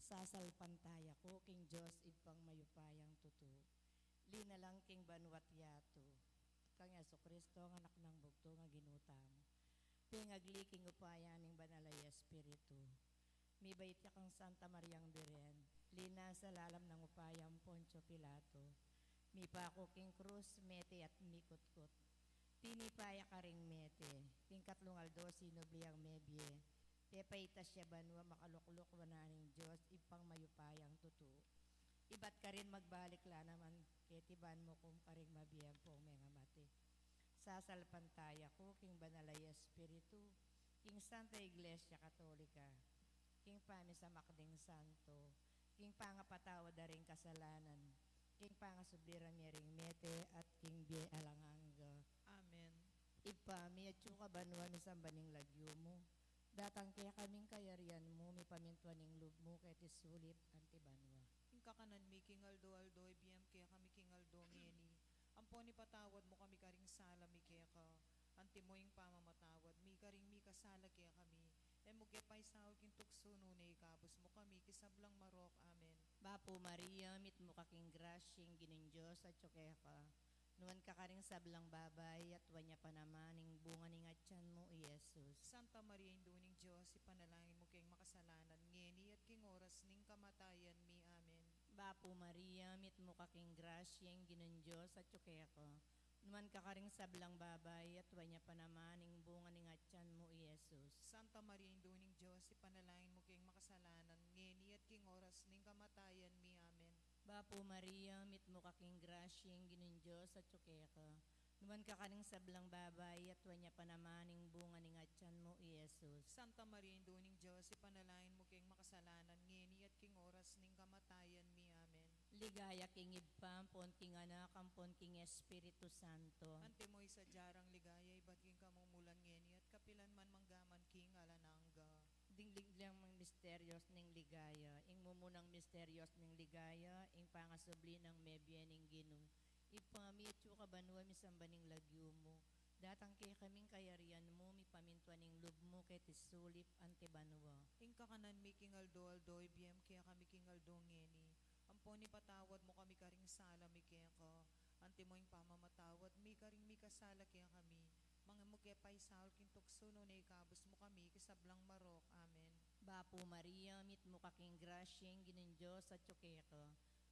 Sasalpantaya ko, King Diyos, ipang mayupayang tutu. Lina lang king banwat yato. Kang Yesu Kristo, ang anak ng bugto nga ginutam. Pingagli king upayan ng banalay Espiritu. Mi bait ya kang Santa Mariang Biren. Lina sa lalam ng upayang Poncio Pilato. Mi pako king krus, mete at mikutkot. Tinipaya ka ring mete. King katlong aldo, sinubliang mebye. Pepaitas siya banwa makaluklok wananing Diyos ipang mayupayang tutu. Ibat ka rin magbalik la naman ketiban mo kung karing mabiyang po mga mati. Sasalpantaya ko king banalay Espiritu, king Santa Iglesia Katolika, king pamisa makding santo, king pangapatawa daring kasalanan, king pangasubliran miring mete at king biye alanganga. Amen. Ipami at ka banwa misambaning lagyo mo. Datang kaya kaming kayarian mo, may pamintuaning loob mo, kaya tisulip antibanwa. Ing kakanan mi kingaldo aldo ibiyam kaya kami kingaldo ngeni. Amponi patawad mo kami karing sala mi kaya ka. Anti mo yung pamamatawad mi karing mi kasala kaya kami. Mo kaya paisaw king tukso no na ikabos mo kami kisablang marok. Amen. Bapo Maria, mit mo kaking grasyeng ginin Diyos at kaya ka. Nuwan ka karing sablang babay at wanya pa naman ning bunga ning atyan mo, Jesus. Santa Maria, Induning Diyos, ipanalangin mo kayong makasalanan, ngeni at king oras ning kamatayan mi. Amen. Bapo Maria, mit mo kaking grasyeng ginin Diyos at kaya ka. Numan ka karing sablang babay at wanya pa naman ning bunga ning atyan mo, Jesus. Santa Maria, Induning Diyos, ipanalangin mo kayong makasalanan, ngeni at king oras ning kamatayan mi. Amen. Bapo Maria, mit mo kaking grasyeng ginin Diyos at kaya ka. Numan ka kaning sablang babay at wanya pa naman ning bunga ning atyan mo, Jesus. Santa Maria, Induning Diyos, ipanalangin mo kayong makasalanan, ngeni at king oras ning kamatayan mi. Amen. Ligaya king ibpam, pon king anak, ampon king Espiritu Santo. Ante mo sa jarang ligaya, ibat king kamumulan ngeni at kapilan man manggaman king alanangga. Dinglig lang mga misteryos ning ligaya, ing mumunang misteryos ning ligaya, ing pangasubli ng mebye ning ginong. Ipami at ka banwa misambaning lagyo mo. Datang kay kaming kayarian mo, mi pamintuan ning loob mo kay tisulip antibanwa. Ing kakanan mi kingaldo aldo, ibiyam kaya kami kingaldo ngeni. Amponi patawad mo kami karing sala mi kaya ka. Ante mo yung pamamatawad, mi karing mi kasala kaya kami. Mga mo kaya paisaul kintukso no na ikabos mo kami kisablang marok. Amen. Bapo Maria, mit mo kaking grasyeng ginin Diyos at kaya ka.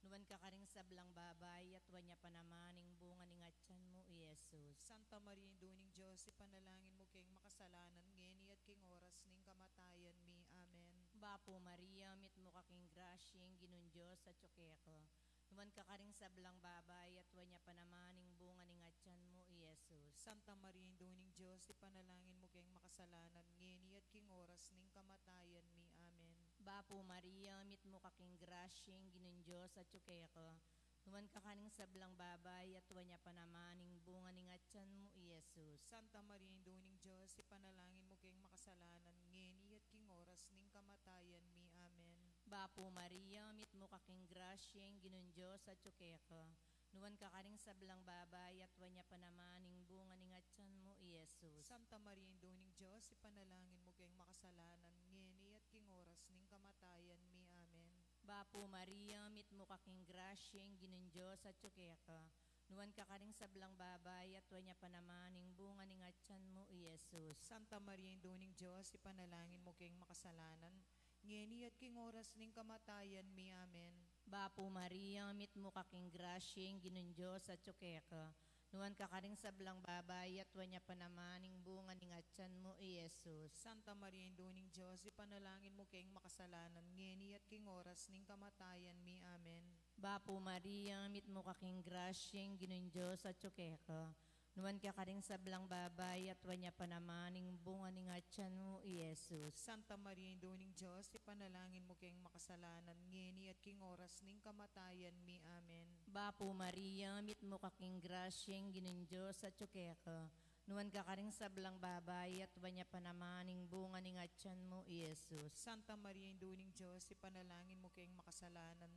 Nuwan ka karing sablang babay at wanya pa naman ning bunga ning atyan mo, Jesus. Santa Maria, Induning Diyos, ipanalangin mo kayong makasalanan, ngeni at king oras ning kamatayan mi. Amen. Bapo Maria, mit mo kaking grasyeng ginin Diyos at kaya ka. Numan ka karing sablang babay at wanya pa naman ning bunga ning atyan mo, Jesus. Santa Maria, Induning Diyos, ipanalangin mo kayong makasalanan, ngeni at king oras ning kamatayan mi. Amen. Bapo Maria, mit mo kaking grasyeng ginin Diyos at kaya ka. Numan ka kaning sablang babay at wanya pa naman ning bunga ning atyan mo, Jesus. Santa Maria, Induning Diyos, ipanalangin mo kayong makasalanan, ngeni at king oras ning kamatayan mi. Amen. Bapo Maria, mit mo kaking grasyeng ginin Diyos at kaya ka. Nuwan ka karing sablang babay at wanya pa naman ning bunga ning atyan mo, Jesus. Santa Maria, Induning Diyos, ipanalangin mo kayong makasalanan, ngeni at king oras ning kamatayan mi. Amen. Bapo Maria, mit mo kaking grasyeng ginin Diyos at kaya ka. Nuwan ka karing sablang babay at wanya pa naman ning bunga ning atyan mo, Jesus. Santa Maria, Induning Diyos, ipanalangin mo kayong makasalanan, ngeni at king oras ning kamatayan mi. Amen. Bapo Maria, mit mo kaking grasyeng ginin Diyos at kaya ka. Nuwan ka karing sablang babay at wanya pa naman ning bunga ning atyan mo, Jesus. Santa Maria, Induning Diyos, ipanalangin mo kayong makasalanan, ngeni at king oras ning kamatayan mi. Amen. Bapo Maria, mit mo kaking grasyeng ginin Diyos at kaya ka. Nuwan ka karing sablang babay at wanya pa naman ning bunga ning atyan mo, Jesus. Santa Maria, Induning Diyos, ipanalangin mo kayong makasalanan, ngeni at king oras ning kamatayan mi. Amen. Bapo Maria, mit mo kaking grasyeng ginin Diyos at kaya ka. Nuwan ka karing sablang babay at wanya pa naman ning bunga ning atyan mo, Jesus. Santa Maria, Induning Diyos, ipanalangin mo kayong makasalanan,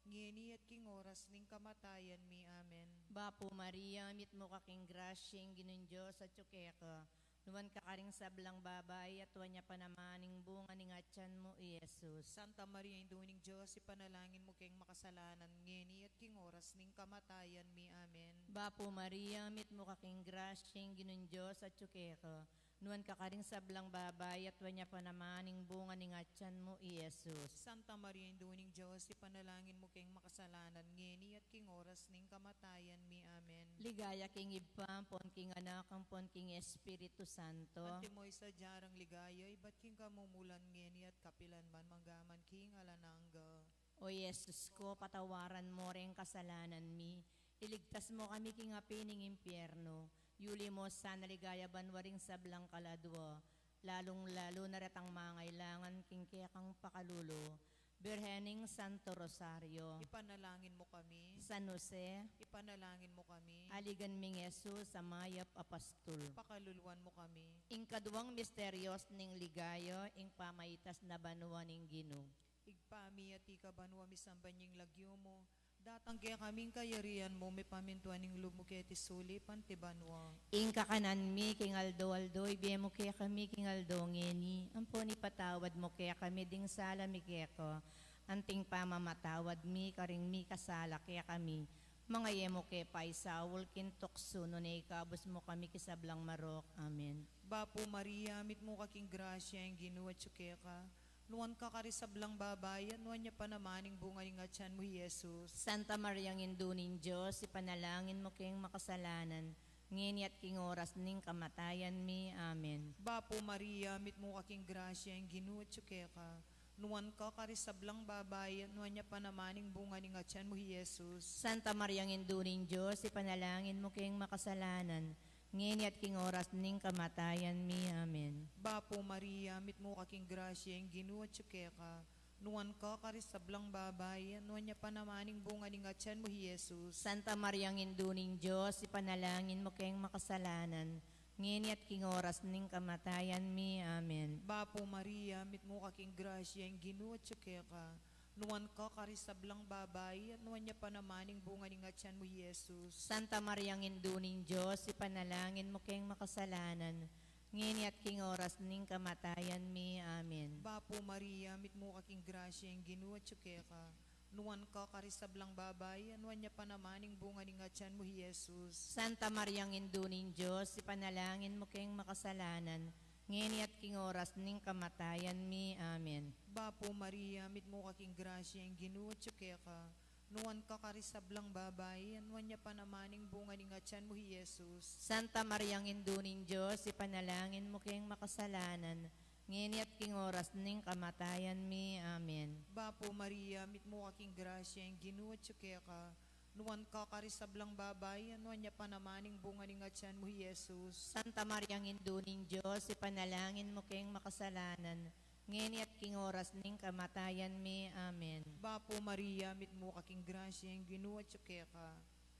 ngeni at king oras ning kamatayan mi. Amen. Bapo Maria, mit mo kaking grasyeng ginin Diyos at kaya ka. Nuwan ka karing sablang babay at wanya panamaning bunga ning atyan mo, Jesus. Santa Maria, Induning Diyos, ipanalangin mo kayong makasalanan ngeni at king oras ning kamatayan mi. Amen. Bapo Maria, mit mo kaking grasyeng ginun Diyos at tsukeko. Nuwan ka karing sablang babay at wanya panamaning bunga ning atyan mo, Jesus. Santa Maria, Induning Diyos, ipanalangin mo kayong makasalanan ngeni at king oras ning kamatayan mi. Amen. Ligaya king ibpam, pon king anak, pon king Espiritu Santo. Antimoy sa jarang ligaya, iba't king kamumulan ngeni at kapilan man manggaman king alanangga. O Jesus ko, patawaran mo rin kasalanan mi. Iligtas mo kami king apining impyerno. Yuli mo sana ligaya banwaring sablang kaladwa. Lalong-lalo na retang mangailangan king kekang pakalulo. Birhening Santo Rosario. Ipanalangin mo kami. San Jose, Ipanalangin mo kami. aligan ming Jesus sa mayap apastol. Pakaluluan mo kami. Ing kaduwang misteryos ning ligayo, ing pamaitas na banwa ning Ginoo. Igpami at ikabanwa misambanying lagyo mo. Datang kaya kaming kayarian mo, may pamintuan ng lumuketi sulipan tibanwa. Ing kakanan mi, king aldo, ibiye mo kaya kami, king aldo, ngeni. Ampo ni patawad mo kaya kami, ding sala mi kaya ko. Anting pamamatawad mi, karing mi kasala kaya kami. Mga yemo kaya paisawol, kintokso, no na ikabos mo kami kisablang marok. Amen. Bapo Maria, mit mo kaking grasya, ang ginuwa tsukeka. Nuwan ka karisablang babayan, nuwan niya panamaning bunga ng atyan mo, Jesus. Santa Maria ng Indunin Diyos, ipanalangin mo kayong makasalanan, ngini at king oras ning kamatayan mi. Amen. Bapo Maria, mit mo kaking grasya, ang ginuwa tsukeka. Nuwan ka karisablang babayan, nuwan niya panamaning bunga ng atyan mo, Jesus. Santa Maria ng Indunin Diyos, ipanalangin mo kayong makasalanan, ngini at king oras ning kamatayan mi. Amen. Bapo Maria, mit mo kaking grasya, ang ginuwa tsukeka. Nuwan ka karisablang babayan, nuwan niya panamaning bunga ng atyan mo, Jesus. Santa Maria ng Indunin Diyos, ipanalangin mo kayong makasalanan, ngini at king oras ning kamatayan mi. Amen. Bapo Maria, mit mo kaking grasya, ang ginuwa tsukeka. Nuwan ka karisablang babayan, nuwan niya panamaning bunga ng atyan mo, Jesus. Santa Maria ng Indunin Diyos, ipanalangin mo kayong makasalanan, ngini at king oras ning kamatayan mi. Amen. Bapo Maria, mit mo kaking grasya, ang ginuwa tsukeka. Nuwan ka karisablang babayan, nuwan niya panamaning bunga ng atyan mo, Jesus. Santa Maria ng Indunin Diyos, ipanalangin mo kayong makasalanan, ngini at king oras ning kamatayan mi. Amen. Bapo Maria, mit mo kaking grasya, ang ginuwa tsukeka. Nuwan ka karisablang babayan, nuwan niya panamaning bunga ng atyan mo, Jesus. Santa Maria ng Indunin Diyos, ipanalangin mo kayong makasalanan, ngini at king oras ning kamatayan mi. Amen. Bapo Maria, mit mo kaking grasya, ang ginuwa tsukeka. Nuwan ka karisablang babayan, nuwan niya panamaning bunga ng atyan mo, Jesus. Santa Maria ng Indunin Diyos, ipanalangin mo kayong makasalanan, ngini at king oras ning kamatayan mi. Amen. Bapo Maria, mit mo kaking grasya, ang ginuwa tsukeka.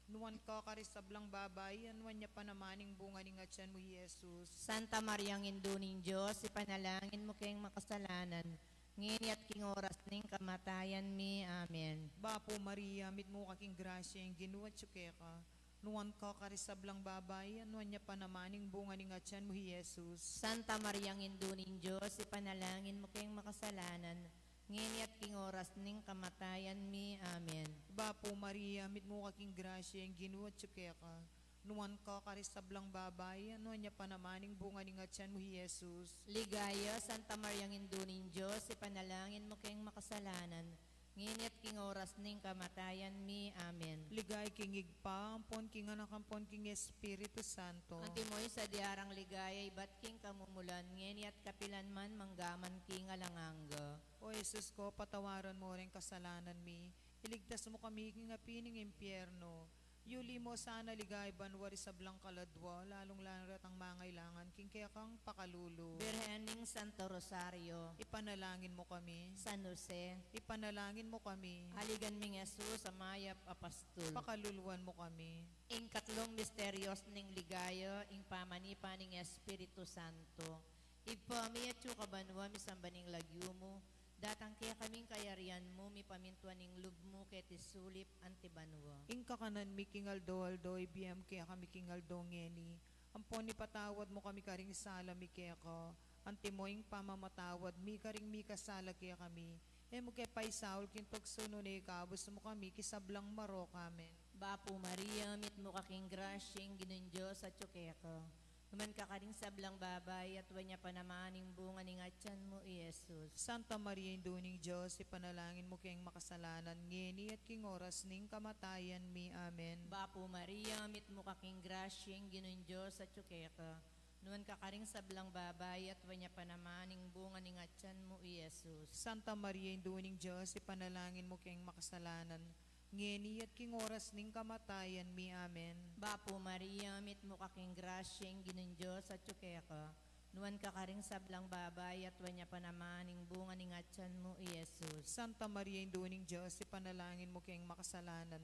Nuwan ka karisablang babayan, nuwan niya panamaning bunga ng atyan mo, Jesus. Santa Maria ng Indunin Diyos, ipanalangin mo kayong makasalanan, ngini at king oras ning kamatayan mi. Amen. Bapo Maria, mit mo kaking grasya, ang ginuwa tsukeka. Nuwan ka karisablang babayan, nuwan niya panamaning bunga ng atyan mo, Jesus. Santa Maria ng Indunin Diyos, ipanalangin mo kayong makasalanan, ngini at king oras ning kamatayan mi. Amen. Bapo Maria, mit mo kaking grasya, ang ginuwa tsukeka. Nuwan ka karisablang babayan, nuwan niya panamaning bunga ng atyan mo, Jesus. Ligaya, Santa Maria ng Indunin Diyos, ipanalangin mo kayong makasalanan, ngini at king oras ning kamatayan mi. Amen. Ligay king igpa, ampon king anak, ampon king Espiritu Santo. Antimoy sa diarang ligaya, ibat king kamumulan, ngini at kapilan man manggaman king alanganga. O Jesus ko, patawaran mo rin kasalanan mi. Iligtas mo kami king apining impyerno. Yuli mo sana ligay banwari sa blang kaladwa, lalong ratang mangailangan, king kaya kang pakalulo. Birhening Santo Rosario, Ipanalangin mo kami. San Jose, Ipanalangin mo kami. aligan ming Jesus sa mayap apastol. Pakaluluan mo kami. Ing katlong misteryos ning ligayo, ing pamanipa ning Espiritu Santo. Igpami at kabanwa mi sambaning lagyo mo, datang kaya kaming kayarian mo, mi pamintuan ning lub mo ket sulip antibanwa. Ing kakanan mi king aldo, ibiyam kaya kami king aldo ngeni. Ampon ni patawad mo kami karing sala mi keko. Antimoing pamamatawad mi karing mi kasala kaya kami. Mo kay paisaul kintok suno ni kabus mo kami kisablang marok amen. Bapo Maria, mit mo kaking grasyeng ginundyos at tsukeko. Naman ka karing sablang babay at wanya pa naman yung bunga ng atyan mo, Jesus. Santa Maria, Induning Diyos, ipanalangin mo kayong makasalanan, ngeni at king oras ning kamatayan mi. Amen. Bapo Maria, mit mo kaking grasyeng ginundyos at tsukeko. Naman ka karing sablang babay at wanya pa naman yung bunga ng atyan mo, Jesus. Santa Maria, Induning Diyos, ipanalangin mo kayong makasalanan, ngeni at king oras ning kamatayan mi. Amen. Bapo Maria, mit mo kaking grasyeng ginundyos at tsukeko. Nuwan ka karing sablang babay at wanya pa naman yung bunga ng atyan mo, Jesus. Santa Maria, Induning Diyos, ipanalangin mo kayong makasalanan,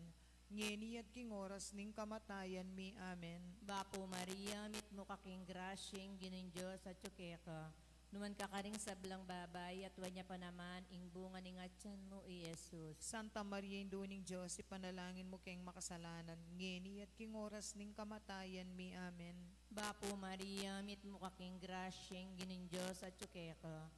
ngeni at king oras ning kamatayan mi. Amen. Bapo Maria, mit mo kaking grasyeng ginundyos at tsukeko. Numan ka karing sablang babay at wanya pa naman ing bunga ng atyan mo, Jesus. Santa Maria, Induning Diyos, ipanalangin mo kayong makasalanan, ngeni at king oras ning kamatayan mi. Amen. Bapo Maria, mit mo kaking grasyeng ginundyos at tsukeko.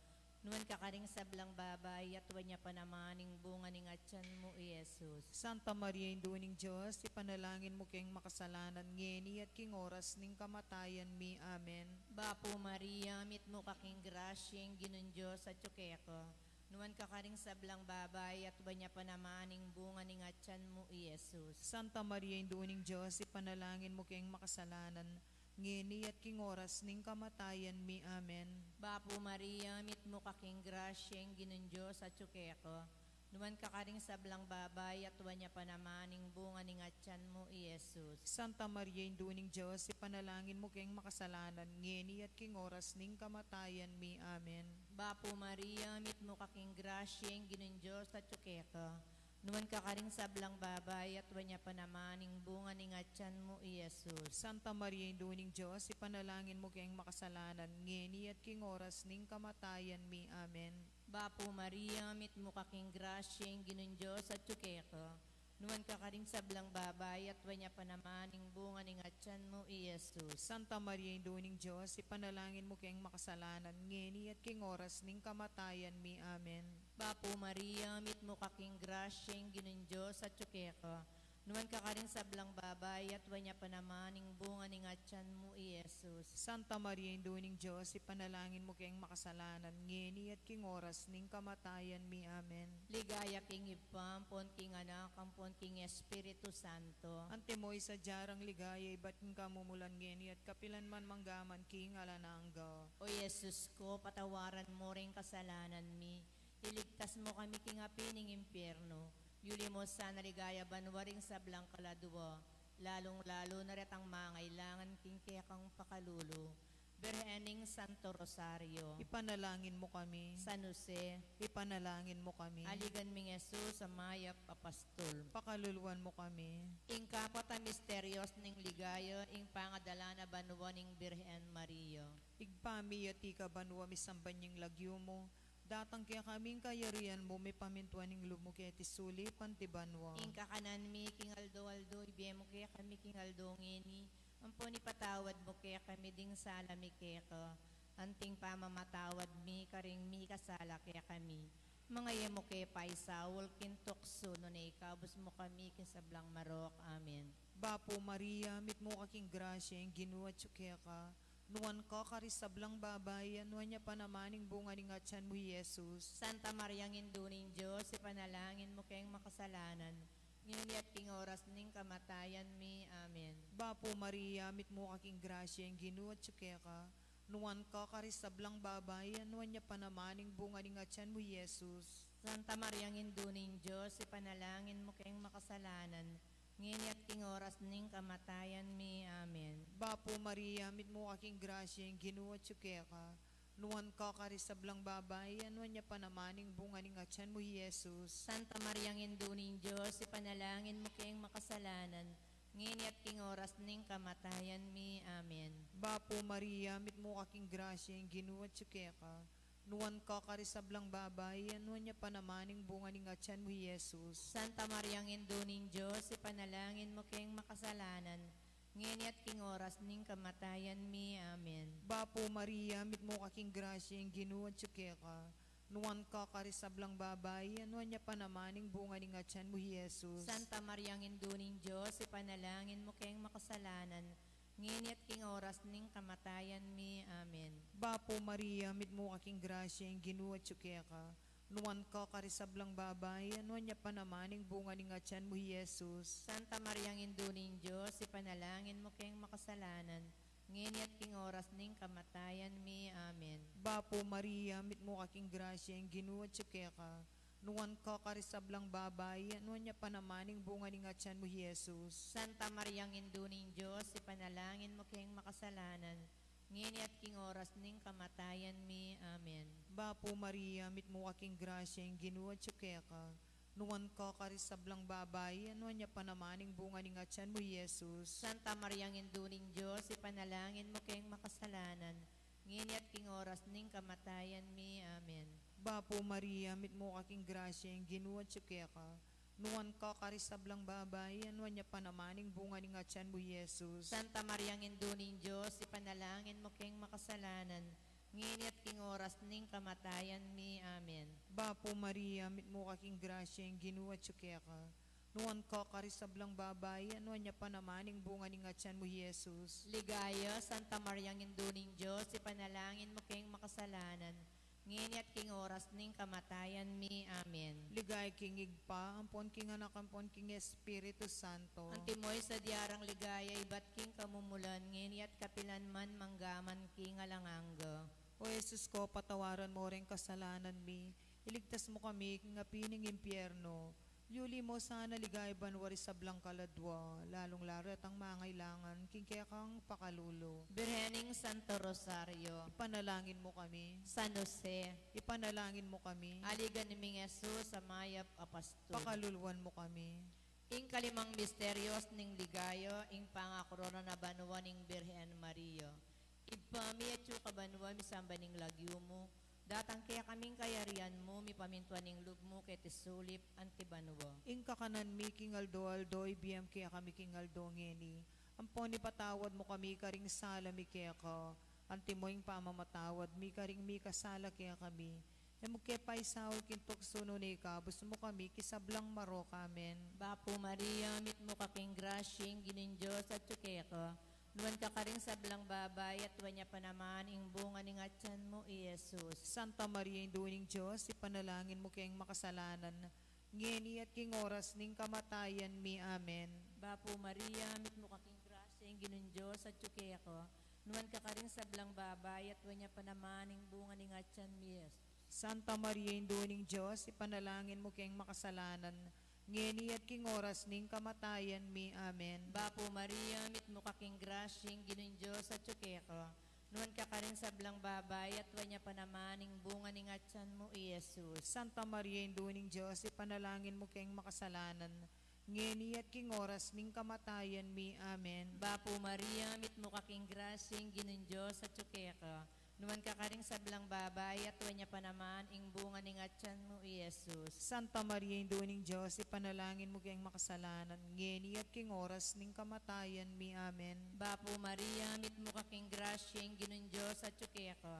Numan ka karing sablang babay at wanya pa naman ing bunga ng atyan mo, Jesus. Santa Maria, Induning Diyos, ipanalangin mo kayong makasalanan, ngeni at king oras ning kamatayan mi. Amen. Bapo Maria, mit mo kaking grasyeng ginundyos at tsukeko. Numan ka karing sablang babay at wanya pa naman ing bunga ng atyan mo, Jesus. Santa Maria, Induning Diyos, ipanalangin mo kayong makasalanan, ngeni at king oras ning kamatayan mi. Amen. Bapo Maria, mit mo kaking grasyeng ginundyos at tsukeko. Numan ka karing sablang babay at wanya pa naman ing bunga ng atyan mo, Jesus. Santa Maria, Induning Diyos, ipanalangin mo kayong makasalanan, ngeni at king oras ning kamatayan mi. Amen. Bapo Maria, mit mo kaking grasyeng ginundyos at tsukeko. Numan ka karing sablang babay at wanya pa naman ing bunga ng atyan mo, Jesus. Santa Maria, Induning Diyos, ipanalangin mo kayong makasalanan, ngeni at king oras ning kamatayan mi. Amen. Bapo Maria, mit mo kaking grasyeng ginundyos at tsukeko. Numan ka karing sablang babay at wanya pa naman ing bunga ng atyan mo, Jesus. Santa Maria, Induning Diyos, ipanalangin mo kayong makasalanan, ngeni at king oras ning kamatayan mi. Amen. Bapo Maria, mit mo kaking grasyeng ginundyos at tsukeko. Numan ka karing sablang babay at wanya pa naman ing bunga ng atyan mo, Jesus. Santa Maria, Induning Diyos, ipanalangin mo kayong makasalanan, ngeni at king oras ning kamatayan mi. Amen. Ligaya king ipam, pon king anak, ampon king Espiritu Santo. Antimoy sa jarang ligaya, iba't king kamumulan ngeni at kapilan man manggaman king alanangga. O Jesus ko, patawaran mo rin kasalanan mi. Iligtas mo kami king apining impyerno. Yuli mo sana ligaya banwaring sablang kaladwa. Lalong-lalo na retang mangailangan king kekang pakalulo. Berhening Santo Rosario. Ipanalangin mo kami. San Jose. Ipanalangin mo kami. Aligan ming Jesus sa mayap apastol. Pakaluluan mo kami. Ing kapata misterios ning ligaya, ing pangadala na banwa ning Birhen Maria. Igpami at ika banwa misambanying lagyo mo. Datang kaya kaming kayarian mo, may pamintuan ng lumo kaya tisuli, pantibanwa. Ing kakanan mi, king aldo-aldo, ibiye mo kaya kami king aldo ngini. Ampo ni patawad mo kaya kami ding sala mi kaya anting pamamatawad mi, karing mi kasala kaya kami. Mga yemo kaya paisawol, kintokso, no na ikabos mo kami kisablang marok. Amen. Bapo Maria, mit mo kaking grasya, yung ginuwat kaya ka. Nuwan ka karisablang babay, nuwan niya pa namaning bunga ni atyan mo, Jesus. Santa Maria Induning Diyos, ipanalangin mo kayong makasalanan. Ngayon at king oras ning kamatayan mi. Amen. Bapo Maria, mit mo kaking grasya, yung ginuwat kaya ka. Nuwan ka karisablang babay, nuwan niya pa namaning bunga ni atyan mo, Jesus. Santa Maria Induning Diyos, ipanalangin mo kayong makasalanan. Ngayon at king oras ning kamatayan mi. Amen. Bapo Maria, mit mo kaking grasya, yung ginuwat kaya ka. Nuwan ka karisablang babay, nuwan niya pa namaning bunga ni atyan mo, Jesus. Santa Maria Induning Diyos, ipanalangin mo kayong makasalanan. Ngayon at king oras ning kamatayan mi. Amen. Bapo Maria, mit mo kaking grasya, yung ginuwat kaya ka. Nuwan ka karisablang babay, nuwan niya pa namaning bunga ni atyan mo, Jesus. Santa Maria Induning Diyos, ipanalangin mo kayong makasalanan. ngeni at king oras ning kamatayan mi. Amen. Bapo Maria, mit mo kaking grasya, yung Ginoo at ka. Nuwan ka karisablang babay, anuan niya pa namaning bunga ni ngatyan mo, Jesus. Santa Maria ng Induning Diyos, ipanalangin mo kayong makasalanan, ngini at king oras ning kamatayan mi. Amen. Bapo Maria, mit mo kaking grasya, yung Ginoo at ka. Nuwan ka karisablang babay, anuan niya pa namaning bunga ni ngatyan mo, Jesus. Santa Maria ng Induning Diyos, ipanalangin mo kayong makasalanan, ngini at king oras ning kamatayan mi. Amen. Bapo Maria, mit mo kaking grasya, yung Ginoo at ka. Nuwan ka karisablang babay, anuan niya pa namaning bunga ni ngatyan mo, Jesus. Santa Maria ng Induning Diyos, ipanalangin mo kayong makasalanan, ngini at king oras ning kamatayan mi. Amen. Bapo Maria, mit mo kaking grasya, yung Ginoo at ka. Nuwan ka karisablang babay, anuan niya pa namaning bunga ni ngatyan mo, Jesus. Santa Maria ng Induning Diyos, ipanalangin mo kayong makasalanan, ngini at king oras ning kamatayan mi. Amen. Bapo Maria, mit mo kaking grasya, yung Ginoo at ka. Nuwan ka karisablang babay, anuan niya pa namaning bunga ni ngatyan mo, Jesus. Santa Maria ng Induning Diyos, ipanalangin mo kayong makasalanan, ngini at king oras ning kamatayan mi. Amen. Bapo Maria, mit mo kaking grasya, yung Ginoo at ka. Nuwan ka karisablang babay, anuan niya pa namaning bunga ni ngatyan mo, Jesus. Ligaya, Santa Maria ng Induning Diyos, ipanalangin mo kayong makasalanan, ngini at king oras ning kamatayan mi. Amen. Ligay kingig pa, ampon king anak, ampon king Espiritu Santo. Antimoy sa diarang ligaya, ibat king kamumulan, ngini at kapilan man manggaman king alanganggo. O Jesus ko, patawaran mo rin kasalanan mi. Iligtas mo kami, nga pining impyerno. Yuli mo sana ligay banwari sa blang kaladwa, lalong larat ang mangailangan, kingkaya kang pakalulo. Birhening Santo Rosario, Ipanalangin mo kami. San Jose, Ipanalangin mo kami. aligan ni Ming Jesus sa mayap apastol. Pakaluluan mo kami. Ing kalimang misteryos ning ligayo, ing pangakorona na banwa ning Birhen Mario. Ipami at yung kabanwa, misamba ning lagyo mo. Datang kaya kaming kayarian mo, mi pamintuan ning lub mo, kay tisulip antibanwa. Ing kakanan mi kingaldo-aldo, ibiyam kaya kami kingaldo ngeni. Ampon ni patawad mo kami, karing sala mi kaya ka. Antimoing pamamatawad, mi karing mi kasala kaya kami. Emukepay saul kintok suno ni ka, gusto mo kami, kisablang maro kamen. Bapo Maria, mit mo kaking grasyeng ginindyos at tsukeko. Nuwan ka karing sablang babay at wanya pa naman ing bunga ni ngatyan mo, Jesus. Santa Maria, Induning Diyos, ipanalangin mo kayong makasalanan. Ngeni at king oras ning kamatayan mi. Amen. Bapo Maria, mit mo kaking grasyeng ginindyos at tsukeko. Nuwan ka karing sablang babay at wanya pa naman ing bunga ni ngatyan mo, Jesus. Santa Maria, Induning Diyos, ipanalangin mo kayong makasalanan. Ngeni at king oras ning kamatayan mi. Amen. Bapo Maria, mit mo kaking grasyeng ginindyos at tsukeko. Nuwan ka karing sablang babay at wanya pa naman ing bunga ni ngatyan mo, Jesus. Santa Maria, Induning Diyos, ipanalangin mo kayong makasalanan. Ngeni at king oras ning kamatayan mi. Amen. Bapo Maria, mit mo kaking grasyeng ginindyos at tsukeko. Nuwan ka karing sablang babay at wanya pa naman ing bunga ni ngatyan mo, Jesus. Santa Maria, Induning Diyos, ipanalangin mo kayong makasalanan. Ngeni at king oras ning kamatayan mi. Amen. Bapo Maria, mit mo kaking grasyeng ginindyos at tsukeko.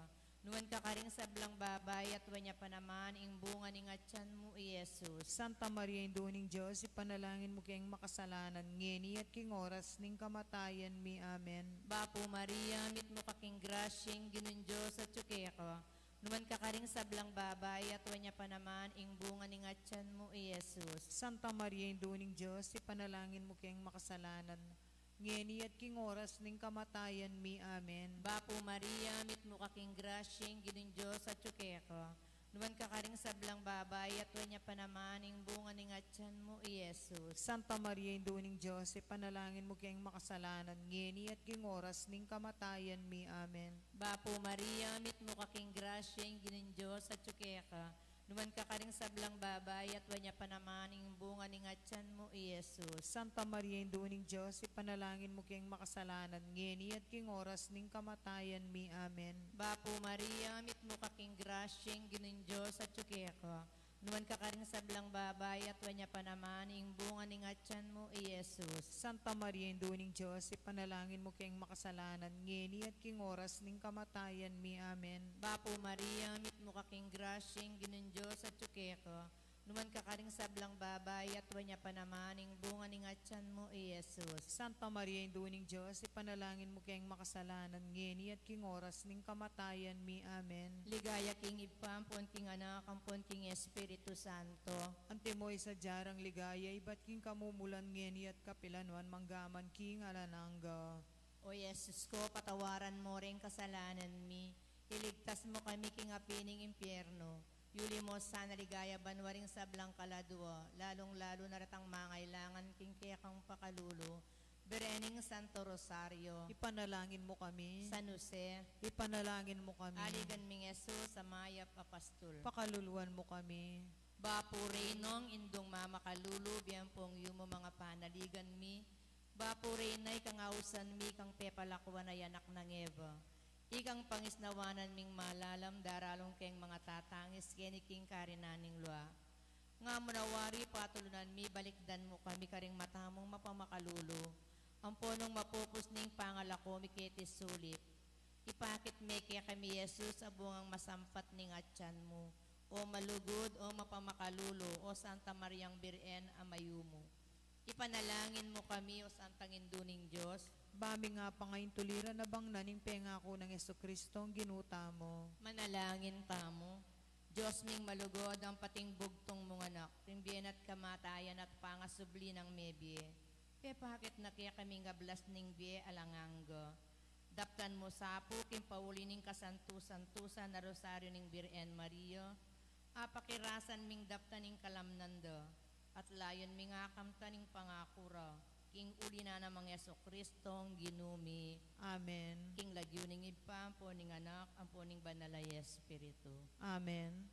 Nuwan ka karing sablang babay at wanya pa naman ing bunga ni ngatyan mo, Jesus. Santa Maria, Induning Diyos, ipanalangin mo kayong makasalanan. Ngeni at king oras ning kamatayan mi. Amen. Bapo Maria, mit mo kaking grasyeng ginindyos at tsukeko. Nuwan ka karing sablang babay at wanya pa naman ing bunga ni ngatyan mo, Jesus. Santa Maria, Induning Diyos, ipanalangin mo kayong makasalanan. Ngeni at king oras ning kamatayan mi. Amen. Bapo Maria, mit mo kaking grasyeng ginindyos at tsukeko. Nuwan ka karing sablang babay at wanya pa naman ing bunga ni ngatyan mo, Jesus. Santa Maria, Induning Diyos, ipanalangin mo kayong makasalanan. Ngeni at king oras ning kamatayan mi. Amen. Bapo Maria, mit mo kaking grasyeng ginindyos at tsukeko. Numan ka karing sablang babay at wanya pa naman ing bunga ni ngatyan mo, Jesus. Santa Maria, Induning Diyos, ipanalangin mo kayong makasalanan. Ngeni at king oras ning kamatayan mi. Amen. Bapo Maria, mit mo kaking grasyeng ginindyos at tsukeko. Numan ka karing sablang babay at wanya pa naman ing bunga ni ngatyan mo, Jesus. Santa Maria, Induning Diyos, ipanalangin mo kayong makasalanan, ngeni at king oras ning kamatayan mi. Amen. Bapo Maria, mit mo kaking grasyeng ginundyos at tsukeko. Numan ka karing sablang babay at wanya pa naman ing bunga ni ngatyan mo, Jesus. Santa Maria, Induning Diyos, ipanalangin mo kayong makasalanan, ngeni at king oras ning kamatayan mi. Amen. Ligaya king ipampon king anak, ampon king Espiritu Santo. Antimoy sa jarang ligaya, ibat king kamumulan, ngeni at kapilanuan, manggaman king alanangga. O Jesus ko, patawaran mo rin kasalanan mi. Iligtas mo kami king apining impyerno. Yuli mo sana ligaya banwaring sablang kaladwa, lalong-lalo na ratang mangailangan king kayakang pakalulo. Berening Santo Rosario, Ipanalangin mo kami. San Jose, Ipanalangin mo kami. aligan ming Jesus, Amayap Apastol. Pakaluluan mo kami. Bapo Reynong, indong mamakalulu, biyampong yumo mga panaligan mi. Bapo Reynay, kangausan mi, kang pepalakwan ay anak ng Eva. Ikang pangisnawanan ming malalam, daralong keng mga tatangis, keniking karinaning lua. Nga munawari, patulunan mi, balikdan mo kami karing matamong mapamakalulo. Ang punong mapupus ning pangalako, miketis sulit. Ipakit me kaya kami, Jesus, abungang masampat ning atyan mo. O malugod, o mapamakalulo, o Santa Mariang Birhen, amayumo. Ipanalangin mo kami, o Santang Induning Diyos. Bami nga pa ngayon tuliran na bang naning pengako ng Jesucristo ang ginuta mo. Manalangin tamo. Diyos ming malugod ang pating bugtong mong anak, tingbiyan at kamatayan at pangasubli ng mebye. Kaya bakit na kaya kaming gablas ning biye alanganggo? Daptan mo sapo, kimpauli ning kasantusan-tusan na rosaryo ning Birhen Maria. Apakirasan ming daptan ning kalamnando, at layon ming akamta ning pangakura. King uli na namang Yeso Kristong ginumi. Amen. King lagyo ning ipa, po ning anak, ang po ning banalay Espiritu. Amen.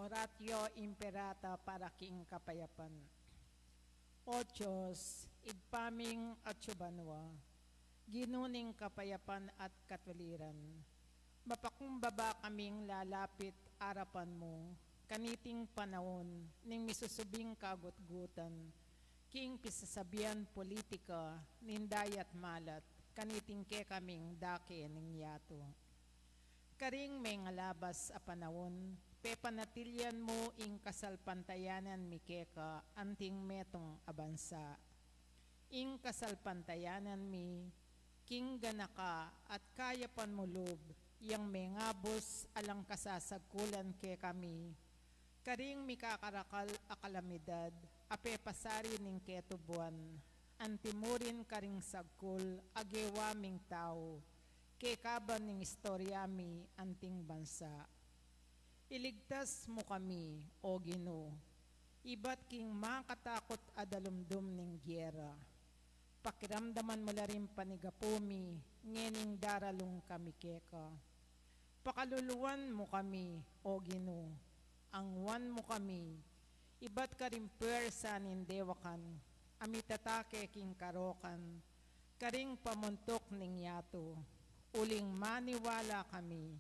Oratio Imperata para King Kapayapan. O Diyos, igpaming at subanwa, ginuning kapayapan at katwaliran. Mapakumbaba kaming lalapit arapan mo, kaniting panahon, ning misusubing kagutgutan, king pisasabian politika, nindayat malat, kaniting ke kaming dake ning yato. Karing may ngalabas a panahon, pepanatilyan mo ing kasalpantayanan mikeka anting metong abansa. Ing kasalpantayanan mi, king ganaka at kayapan mo lub, yang mengabos alang kasasagkulan ke kami. Karing mikakarakal a kalamidad, ape pasari ning ketubuan, antimurin karing sagkul, agewaming tao, ke kaban ning istorya mi anting bansa. Iligtas mo kami, O Ginoo, iba't king makatakot adalumdum ning gyera. Pakiramdaman mo la rin panigapumi, ngening daralong kami keka. Pakaluluan mo kami, O Ginoo, angwan mo kami, iba't ka rin pwersa nindewakan, amitatake king karokan, karing pamuntok ning yato, uling maniwala kami,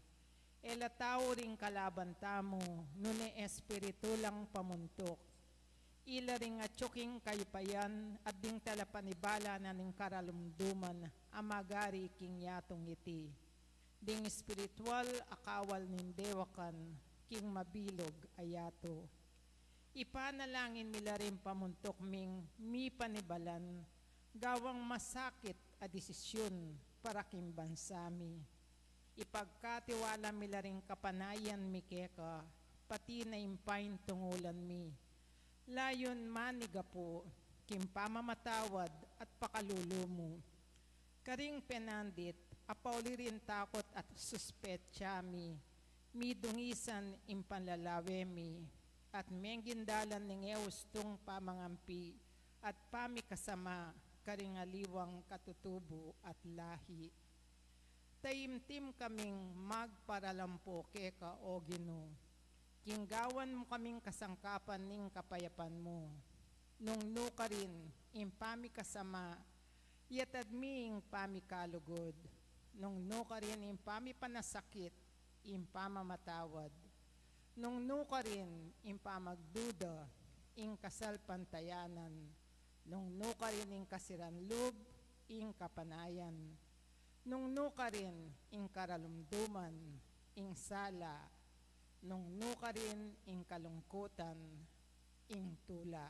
elatao ring kalaban tamo, nune espiritu lang pamuntok. Ila ring atsuking kayupayan at ding talapanibala na ning karalumduman amagari king yatong iti. Ding espiritual akawal nindewakan king mabilog ayato. Ipanalangin nila rin pamuntok ming mi panibalan, gawang masakit a desisyon para king bansami. Ipagkatiwala mi la ring kapanayan mi keka, pati na impain tungulan mi. Layon maniga po, kimpamamatawad at pakalulumo. Karing penandit, apauli rin takot at suspetya mi dungisan impanlalawe mi, at menggindalan ning eustong pamangampi, at pamikasama karing aliwang katutubo at lahi. Taimtim kaming magparalampo keka o Ginoo. Kinggawan mo kaming kasangkapan ning kapayapan mo. Nung nuka rin, impami kasama, yatad ming pami kalugod. Nung nuka rin, impami panasakit, impamamatawad. Nung nuka rin, impamagduda, ing kasal pantayanan. Nung nuka rin, ing kasiranlub, ing kapanayan. Nung nuka rin, ing karalumduman, ing sala. Nung nuka rin, ing kalungkutan, ing tula.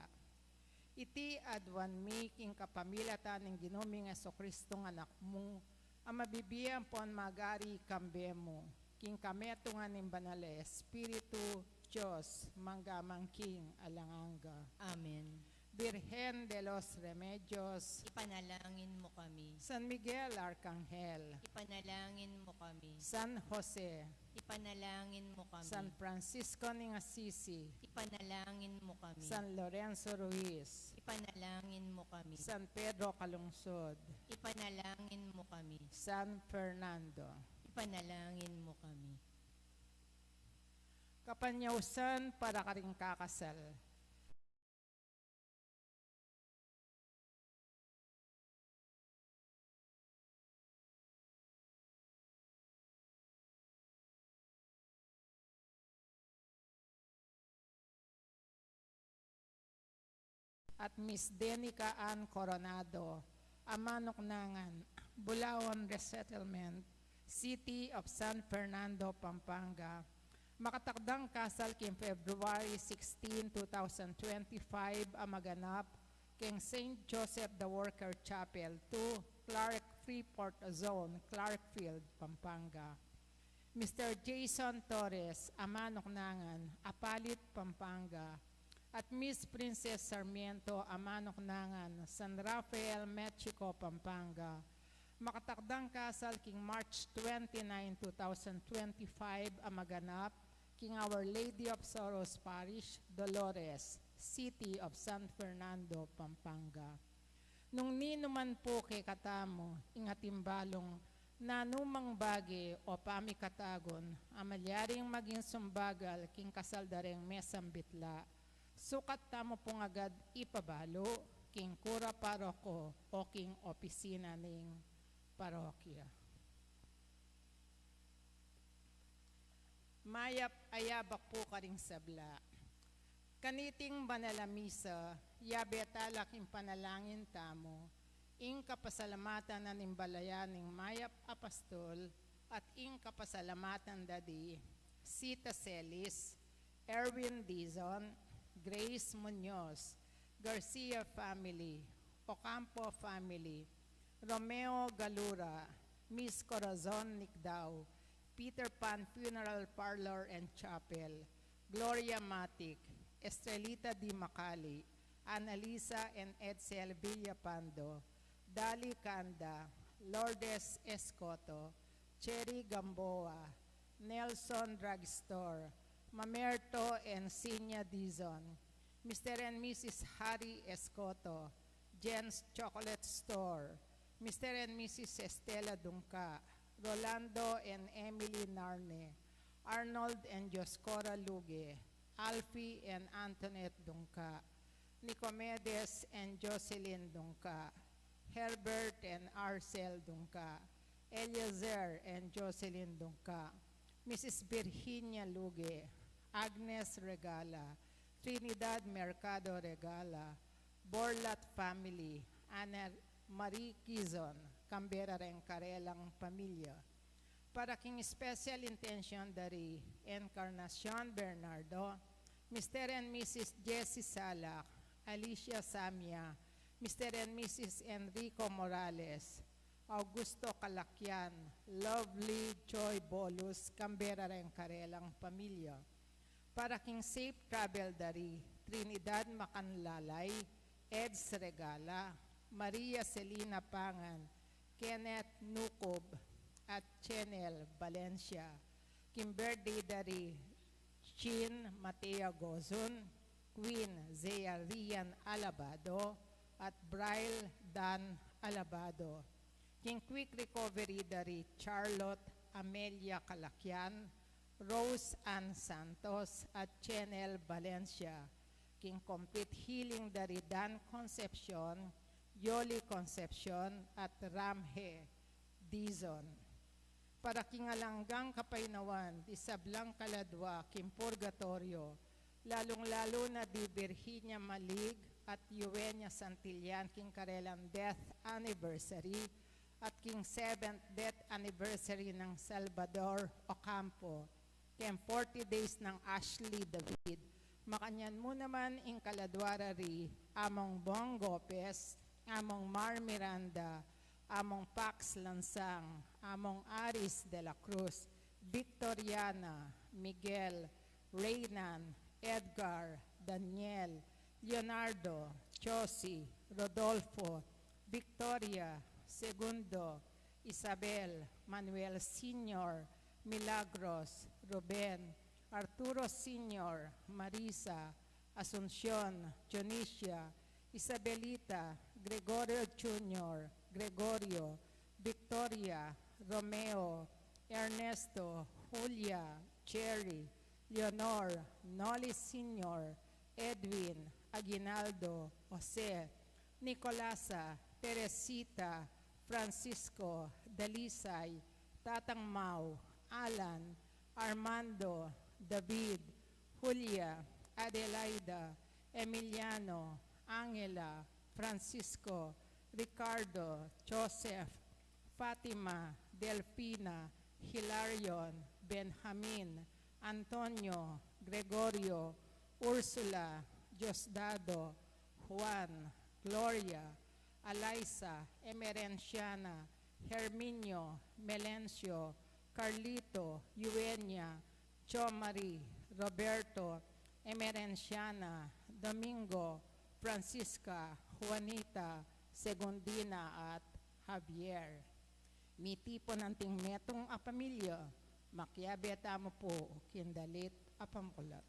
Iti adwan mi king kapamilatan ng Ginoming Jesucristo nga anak mo, ang mabibiyang pon magari kambemo, king kametungan ng banal Espiritu, Diyos, manggamang king alanganga. Amen. Virgen de los Remedios, Ipanalangin mo kami. San Miguel Arcangel, Ipanalangin mo kami. San Jose, Ipanalangin mo kami. San Francisco ng Assisi, Ipanalangin mo kami. San Lorenzo Ruiz, Ipanalangin mo kami. San Pedro Calungsod, Ipanalangin mo kami. San Fernando. Ipanalangin mo kami. Kapanyausan para ka rin kakasal. At Miss Denica Ann Coronado, Amanoknangan, Bulawan Resettlement, City of San Fernando, Pampanga. Makatakdang kasal king February 16, 2025 maganap king St. Joseph the Worker Chapel 2, Clark Freeport Zone, Clarkfield, Pampanga. Mr. Jason Torres, Amanoknangan, Apalit, Pampanga. At Miss Princess Sarmiento, Amanoknangan, San Rafael, Mexico, Pampanga. Makatakdang kasal king March 29, 2025 maganap king Our Lady of Sorrows Parish, Dolores, City of San Fernando, Pampanga. Nung ninuman po kay katamo, ingatimbalong nanumang bagi o pamikatagon, amalyaring maging sumbagal king kasaldareng mesambitla, sukat tamo pong agad ipabalo, king kura paroko o king opisina ning parokya. Mayap ayabak po karing sabla. Kaniting banalamisa, yabetalak ing panalangin tamo, ing kapasalamatan na nimbalayan ning mayap apostol, at ing kapasalamatan dadi, Sita Celis, Erwin Dizon, Grace Munoz, Garcia family, Ocampo family, Romeo Galura, Miss Corazon Nicdao, Peter Pan Funeral Parlor and Chapel, Gloria Matic, Estrelita Di Macali, Annalisa and Edsel Villapando, Dali Canda, Lourdes Escoto, Cherry Gamboa, Nelson Drugstore, Mamerto and Sinya Dizon, Mr. and Mrs. Harry Escoto, Jen's Chocolate Store, Mr. and Mrs. Estela Dungka, Rolando and Emily Narne, Arnold and Joscora Luge, Alfie and Antoinette Dungka, Nicomedes and Jocelyn Dungka, Herbert and Arcel Dungka, Eliezer and Jocelyn Dungka, Mrs. Virginia Luge, Agnes Regala, Trinidad Mercado Regala, Borlat family, Ana Marie Quizon, Canberra Rencarelang pamilya. Para king special intention dari Encarnacion Bernardo, Mr. and Mrs. Jessie Salak, Alicia Samia, Mr. and Mrs. Enrico Morales, Augusto Calacyan, Lovely Joy Bolus, Canberra Rencarelang pamilya. Para king safe travel dari Trinidad Macanlalay, Eds Regala, Maria Celina Pangan, Kenneth Nukob, at Chenel Valencia, Kimberly Dari, Chin Matea Gozon, Queen Zea Rian Alabado, at Braille Dan Alabado. King quick recovery dari Charlotte Amelia Calacyan, Rose Ann Santos at Chenel Valencia. King complete healing dari Dan Concepcion, Yoli Concepcion at Ramhe Dizon. Para kingalanggang kapainawan, di sablang kaladwa, King Purgatorio, lalong-lalo na di Virginia Malig at Eugenia Santillan, King Karelang death anniversary, at King 7th death anniversary ng Salvador Ocampo, King 40 days ng Ashley David. Makanyan mo naman ing kaladwarari, among Bong Gopez, among Mar Miranda, among Pax Lansang, among Aris de la Cruz, Victoriana, Miguel, Reynan, Edgar, Daniel, Leonardo, Josie, Rodolfo, Victoria, Segundo, Isabel, Manuel Sr., Milagros, Ruben, Arturo Sr., Marisa, Asuncion, Jonicia, Isabelita, Gregorio Jr., Gregorio, Victoria, Romeo, Ernesto, Julia, Cherry, Leonor, Noli Sr., Edwin, Aguinaldo, Jose, Nicolasa, Teresita, Francisco, Dalisay, Tatang Mau, Alan, Armando, David, Julia, Adelaida, Emiliano, Angela, Francisco, Ricardo, Joseph, Fatima, Delfina, Hilarion, Benjamin, Antonio, Gregorio, Ursula, Diosdado, Juan, Gloria, Alaisa, Emerenciana, Herminio, Melencio, Carlito, Eugenia, Chomari, Roberto, Emerenciana, Domingo, Francisca, Juanita, Segundina at Javier. Miti po nanting metong apamilya, makiabeta mo po, kindalit apamkulat.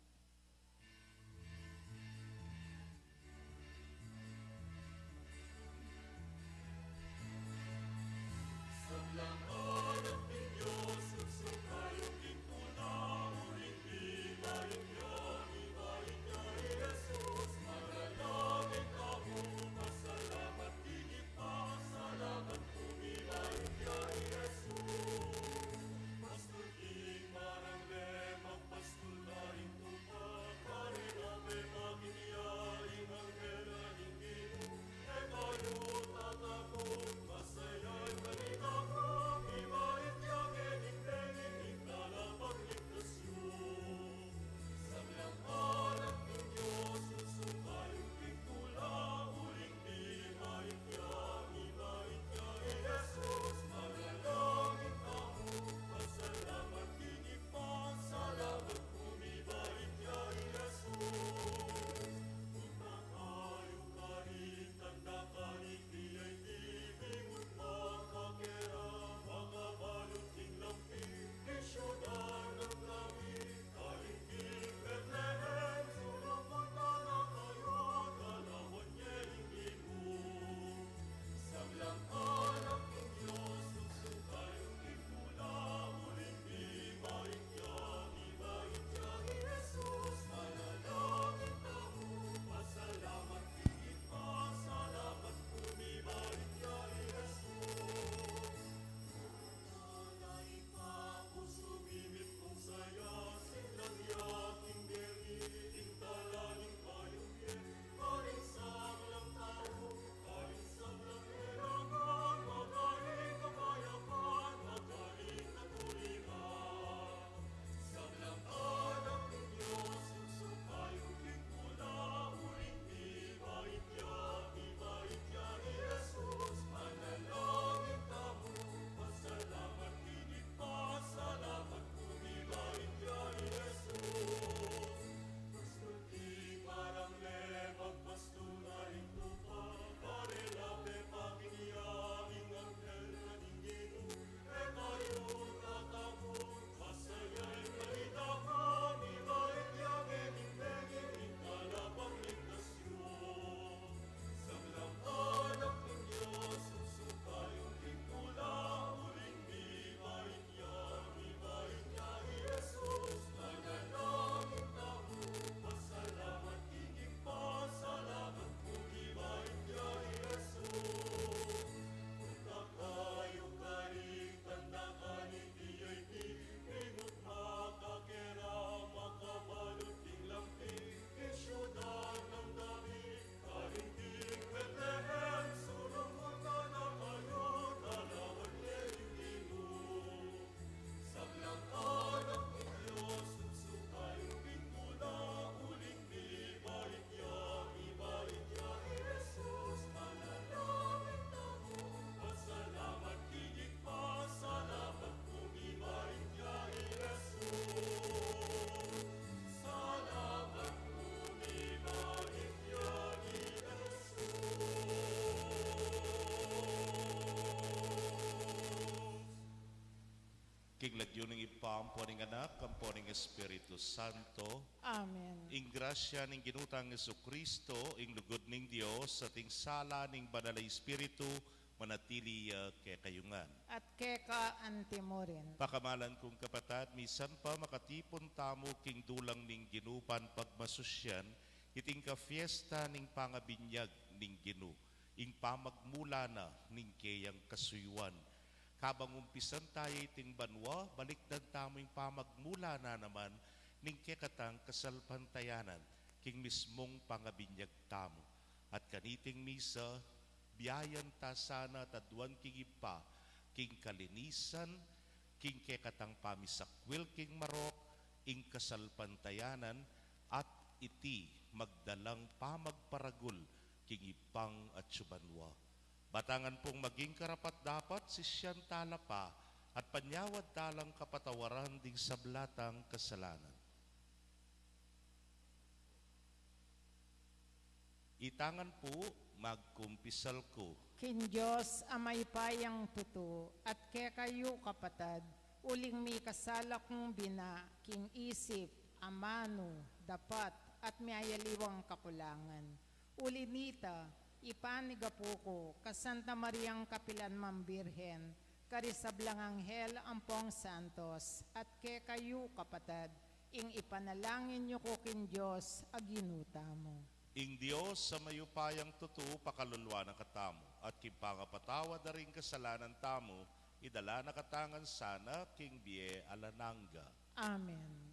King lagyo ng ipampo ng anak, kampo ng Espiritu Santo, Amen. ing grasya ng ginutang Yesu Kristo, ing lugod ng Dios, at ing sala ng banal na Espiritu, manatili kay kayungan. At keka antimo rin. Pakamalan kong kapatid, misan pa makatipon tamo king dulang ning ginupan pagmasusyan, iting ka fiesta ning pangabinyag ning ginu, ing pamagmula na ning kayang kasuyuan. Kabang umpisan tayo iting banwa, balikdan tamo ing pamagmula na naman ning kekatang kasalpantayanan, king mismong pangabinyag tamo. At kaniting misa, biyayan ta sana taduan king ipa, king kalinisan, king kekatang pamisakwil king marok, ing kasalpantayanan, at iti magdalang pamagparagul, king ipang at subanwa. Batangan pong maging karapat dapat si siyan talapa, at panyawad talang kapatawaran ding sablatang kasalanan. Itangan po, magkumpisal ko. Kin Diyos amay payang tuto, at kekayo kapatad, uling mi kasala kong bina, king isip, amano, dapat, at mayaliwang kakulangan. Ulinita, ipaniga po ko, kasanta Mariang Kapilan Mambirhen, karisablang Anghel Ampong Santos, at kekayo kapatad, ing ipanalangin nyo ko kin Diyos, aginuta mo. Ing Diyos sa mayupayang tutu pakalulwa ng katamo, at kipangapatawad na rin kasalanan tamo, idala na katangan sana king bie alananga. Amen.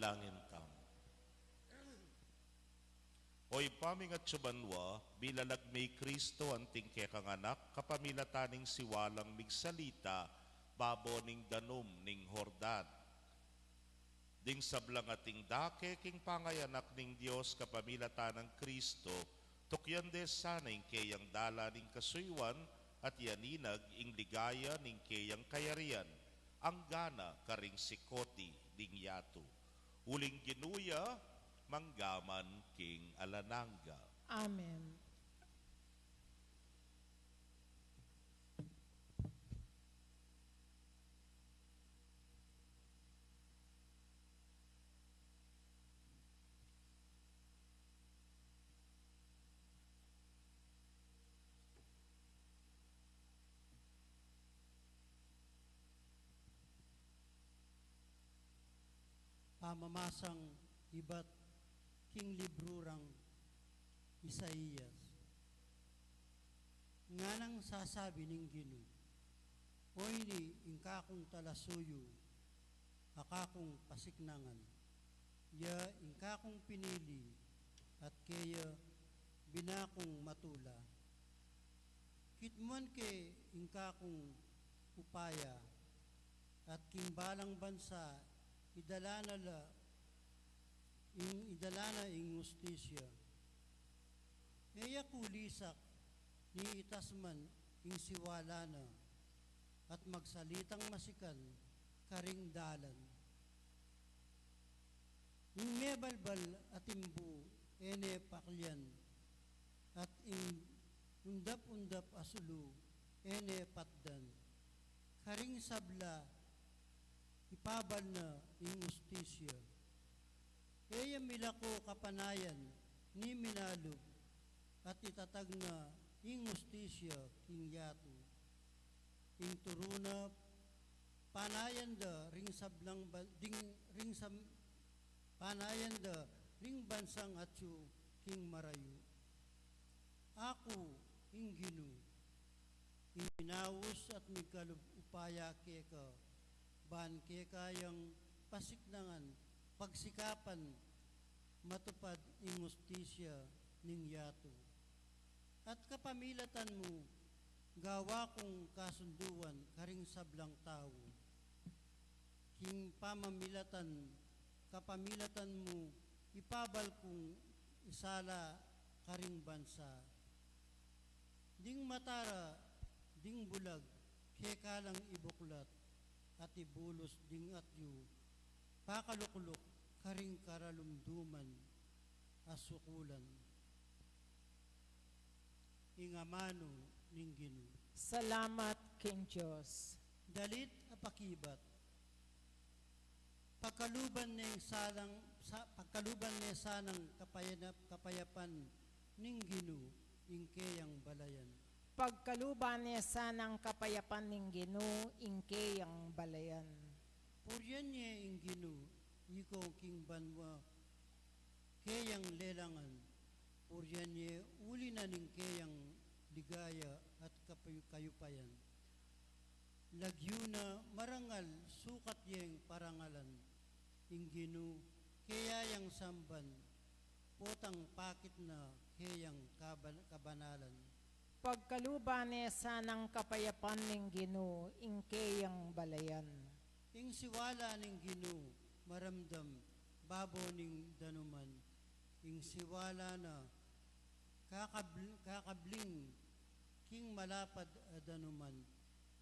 Manalangin tam. Oy paming at subanwa, bilalag may Kristo anting kekang anak, kapamilataning siwalang migsalita, babo ning danom ning Hordan. Ding sablang ating dake, king pangayanak ning Diyos, kapamilatan ng Kristo, tukyan des sana ing kayang dala ning kasuywan, at yaninag ing ligaya ning kayang kayarian, ang gana karing sikoti ning yato. Uling ginuya, manggaman king alananga. Amen. Pamamasang iba't king librurang Isaías. Nga nang sasabi ning Ginoo, oy ni ingkakong talasuyo, akakong pasiknangan, ya ingkakong pinili, at kaya binakong matula. Kitmuan ke ingkakong upaya, at kimbalang bansa, idalana ing justisya. Eya kulisak ni itasman ing siwala na, at magsalitang masikan karing dalan. Ing mebalbal at imbu ene paklyan, at ing undap-undap asulu ene patdan. Karing sabla ipabal na ing justisya. Eya milako kapanayan ni minalog, at itatag na ing justisya king yato. Ing turuna panayan da ring sablang panayan da ring bansang atsu king marayu. Ako ing Ginoo, ing pinawos at migkalub upaya keka, ban kekayang pasiknangan, pagsikapan, matupad ing justisya ning yato. At kapamilatan mo, gawa kong kasunduan karing sablang tao. King pamamilatan, kapamilatan mo, ipabal kong isala karing bansa. Ding matara, ding bulag, kekalang ibuklat, at ibulos ding atyu, pakalukulok karing karalumduman, asukulan. Ingamano ning Ginoo. Salamat King Diyos. Dalit apakibat. Pagkaluban ni sanang kapayapan ning Ginoo ing kayang balayan. Pagkaluban niya sanang kapayapan ning Ginoo ingke ang balayan. Puryan niya ing Ginoo, iko king banwa, kayang lelangan. Puryan niya uli na ning kayang ligaya at kayupayan. Lagyo na marangal, sukat yang parangalan. Ing Ginoo, kayang samban, potang pakit na kayang kabanalan. Pagkaluban niya sanang kapayapan ning Ginoo ingke ang balayan. Ing siwala ning Ginoo, maramdam, babo ning danuman. Ing siwala na, kakabling, king malapad danuman.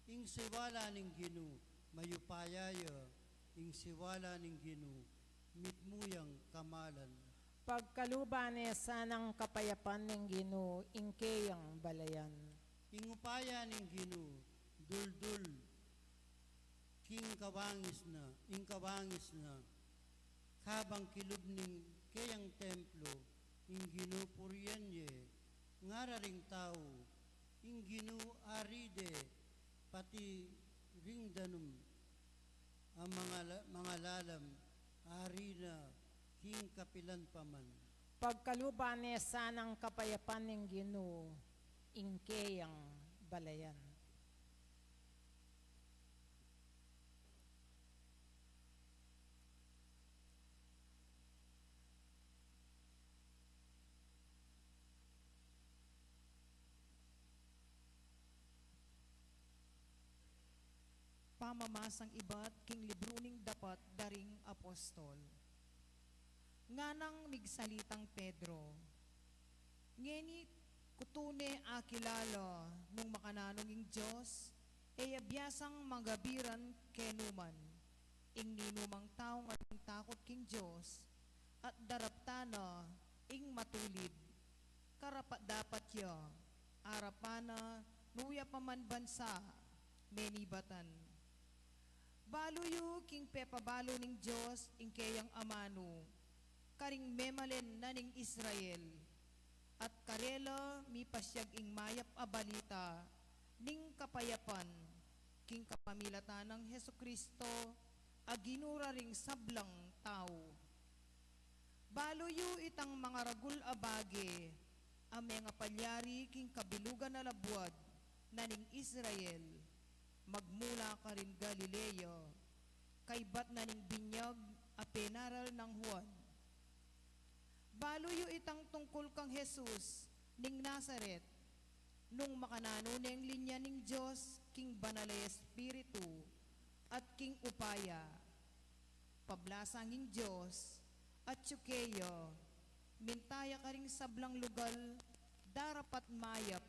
Ing siwala ning Ginoo, mayupayaya, ing siwala ning Ginoo, mitmuyang kamalan. Pagkaluban niya sanang kapayapan ning Ginoo ingke ang balayan. Ing upaya ning Ginoo, duldul, king kawangis na, kabang kilub ning kayang templo, ing Ginoo puryan ye, ngararing tao, ing Ginoo aride, pati ring danum, ang mga lalam, ari na, king kapilan paman. Pagkaluban niya sanang kapayapan ning Ginoo ingke ang balayan. pamamasang ibat king libro ning dapat daring apostol. Nganang migsalitang Pedro, ngeni kutune akilala nung makananong ing Diyos, e abiyasang magabiran kenuman, ing ninumang taong ating takot king Diyos, at daraptana ing matulid, karapat dapat ya, arapana nuya paman bansa, menibatan. Baluyo king pepabalo ning Diyos, ing kayang amano, karing memalen na ning Israel, at karela mi pasyag ing mayap a balita, ning kapayapan, king kapamilatan ng Heso Kristo, aginura ring sablang tao. Baluyo itang mga ragul abage, ame nga palyari king kabilugan na labuad, na ning Israel, magmula ka rin Galileo, kaybat na ning binyag a penaral ng Juan. Baluyo itang tungkol kang Jesus, ning Nazaret, nung makanano ng linya ning Diyos, king banalay espiritu, at king upaya, pablasanging Diyos, at tsukeyo, mintaya ka ring sablang lugal, darapat mayap,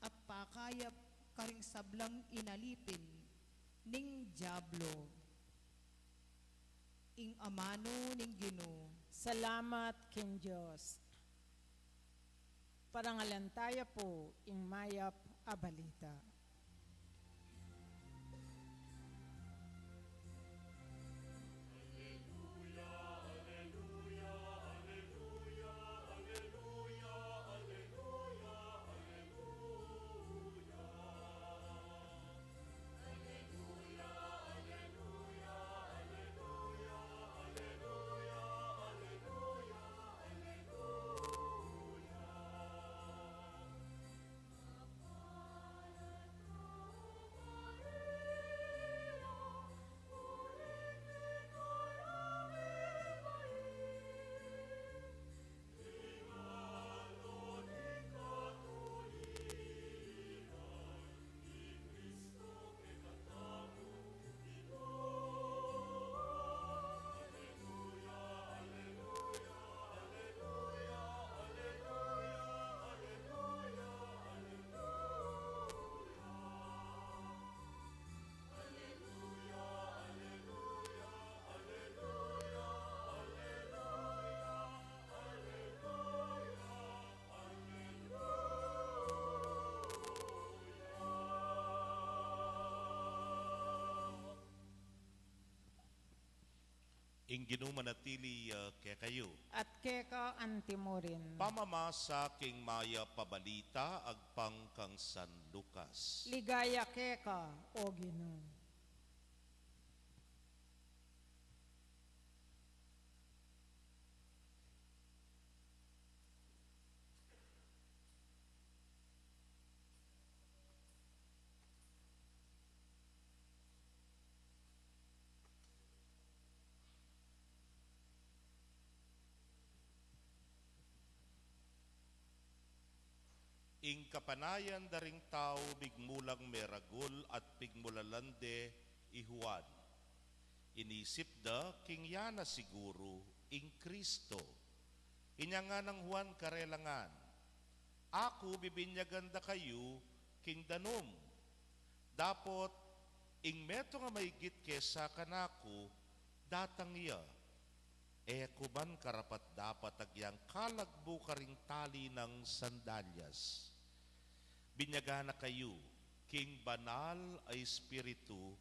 at pakayap ka ring sablang inalipin, ning Diablo. Ing amano ning Ginoo. Salamat king Diyos. Parangalantaya po ing mayap a balita. Ing ginumanatili kaya kayo. At keka antimorin. Pamamasa king maya pabalita agpang kang San Lucas. Ligaya keka o Ginoo. Ing kapanayan daring tao bigmulang meragul at pigmulalande ihuan. Inisip da king yana siguro ing Kristo. Inya nga ng Juan karelangan. Ako bibinyagan da kayo king danom. Dapot ing meto nga maigit kesa kanako datang iya. E kuban karapat dapat agyang kalagbo karing tali ng sandalyas. Binyagana kayo, king banal ay espiritu,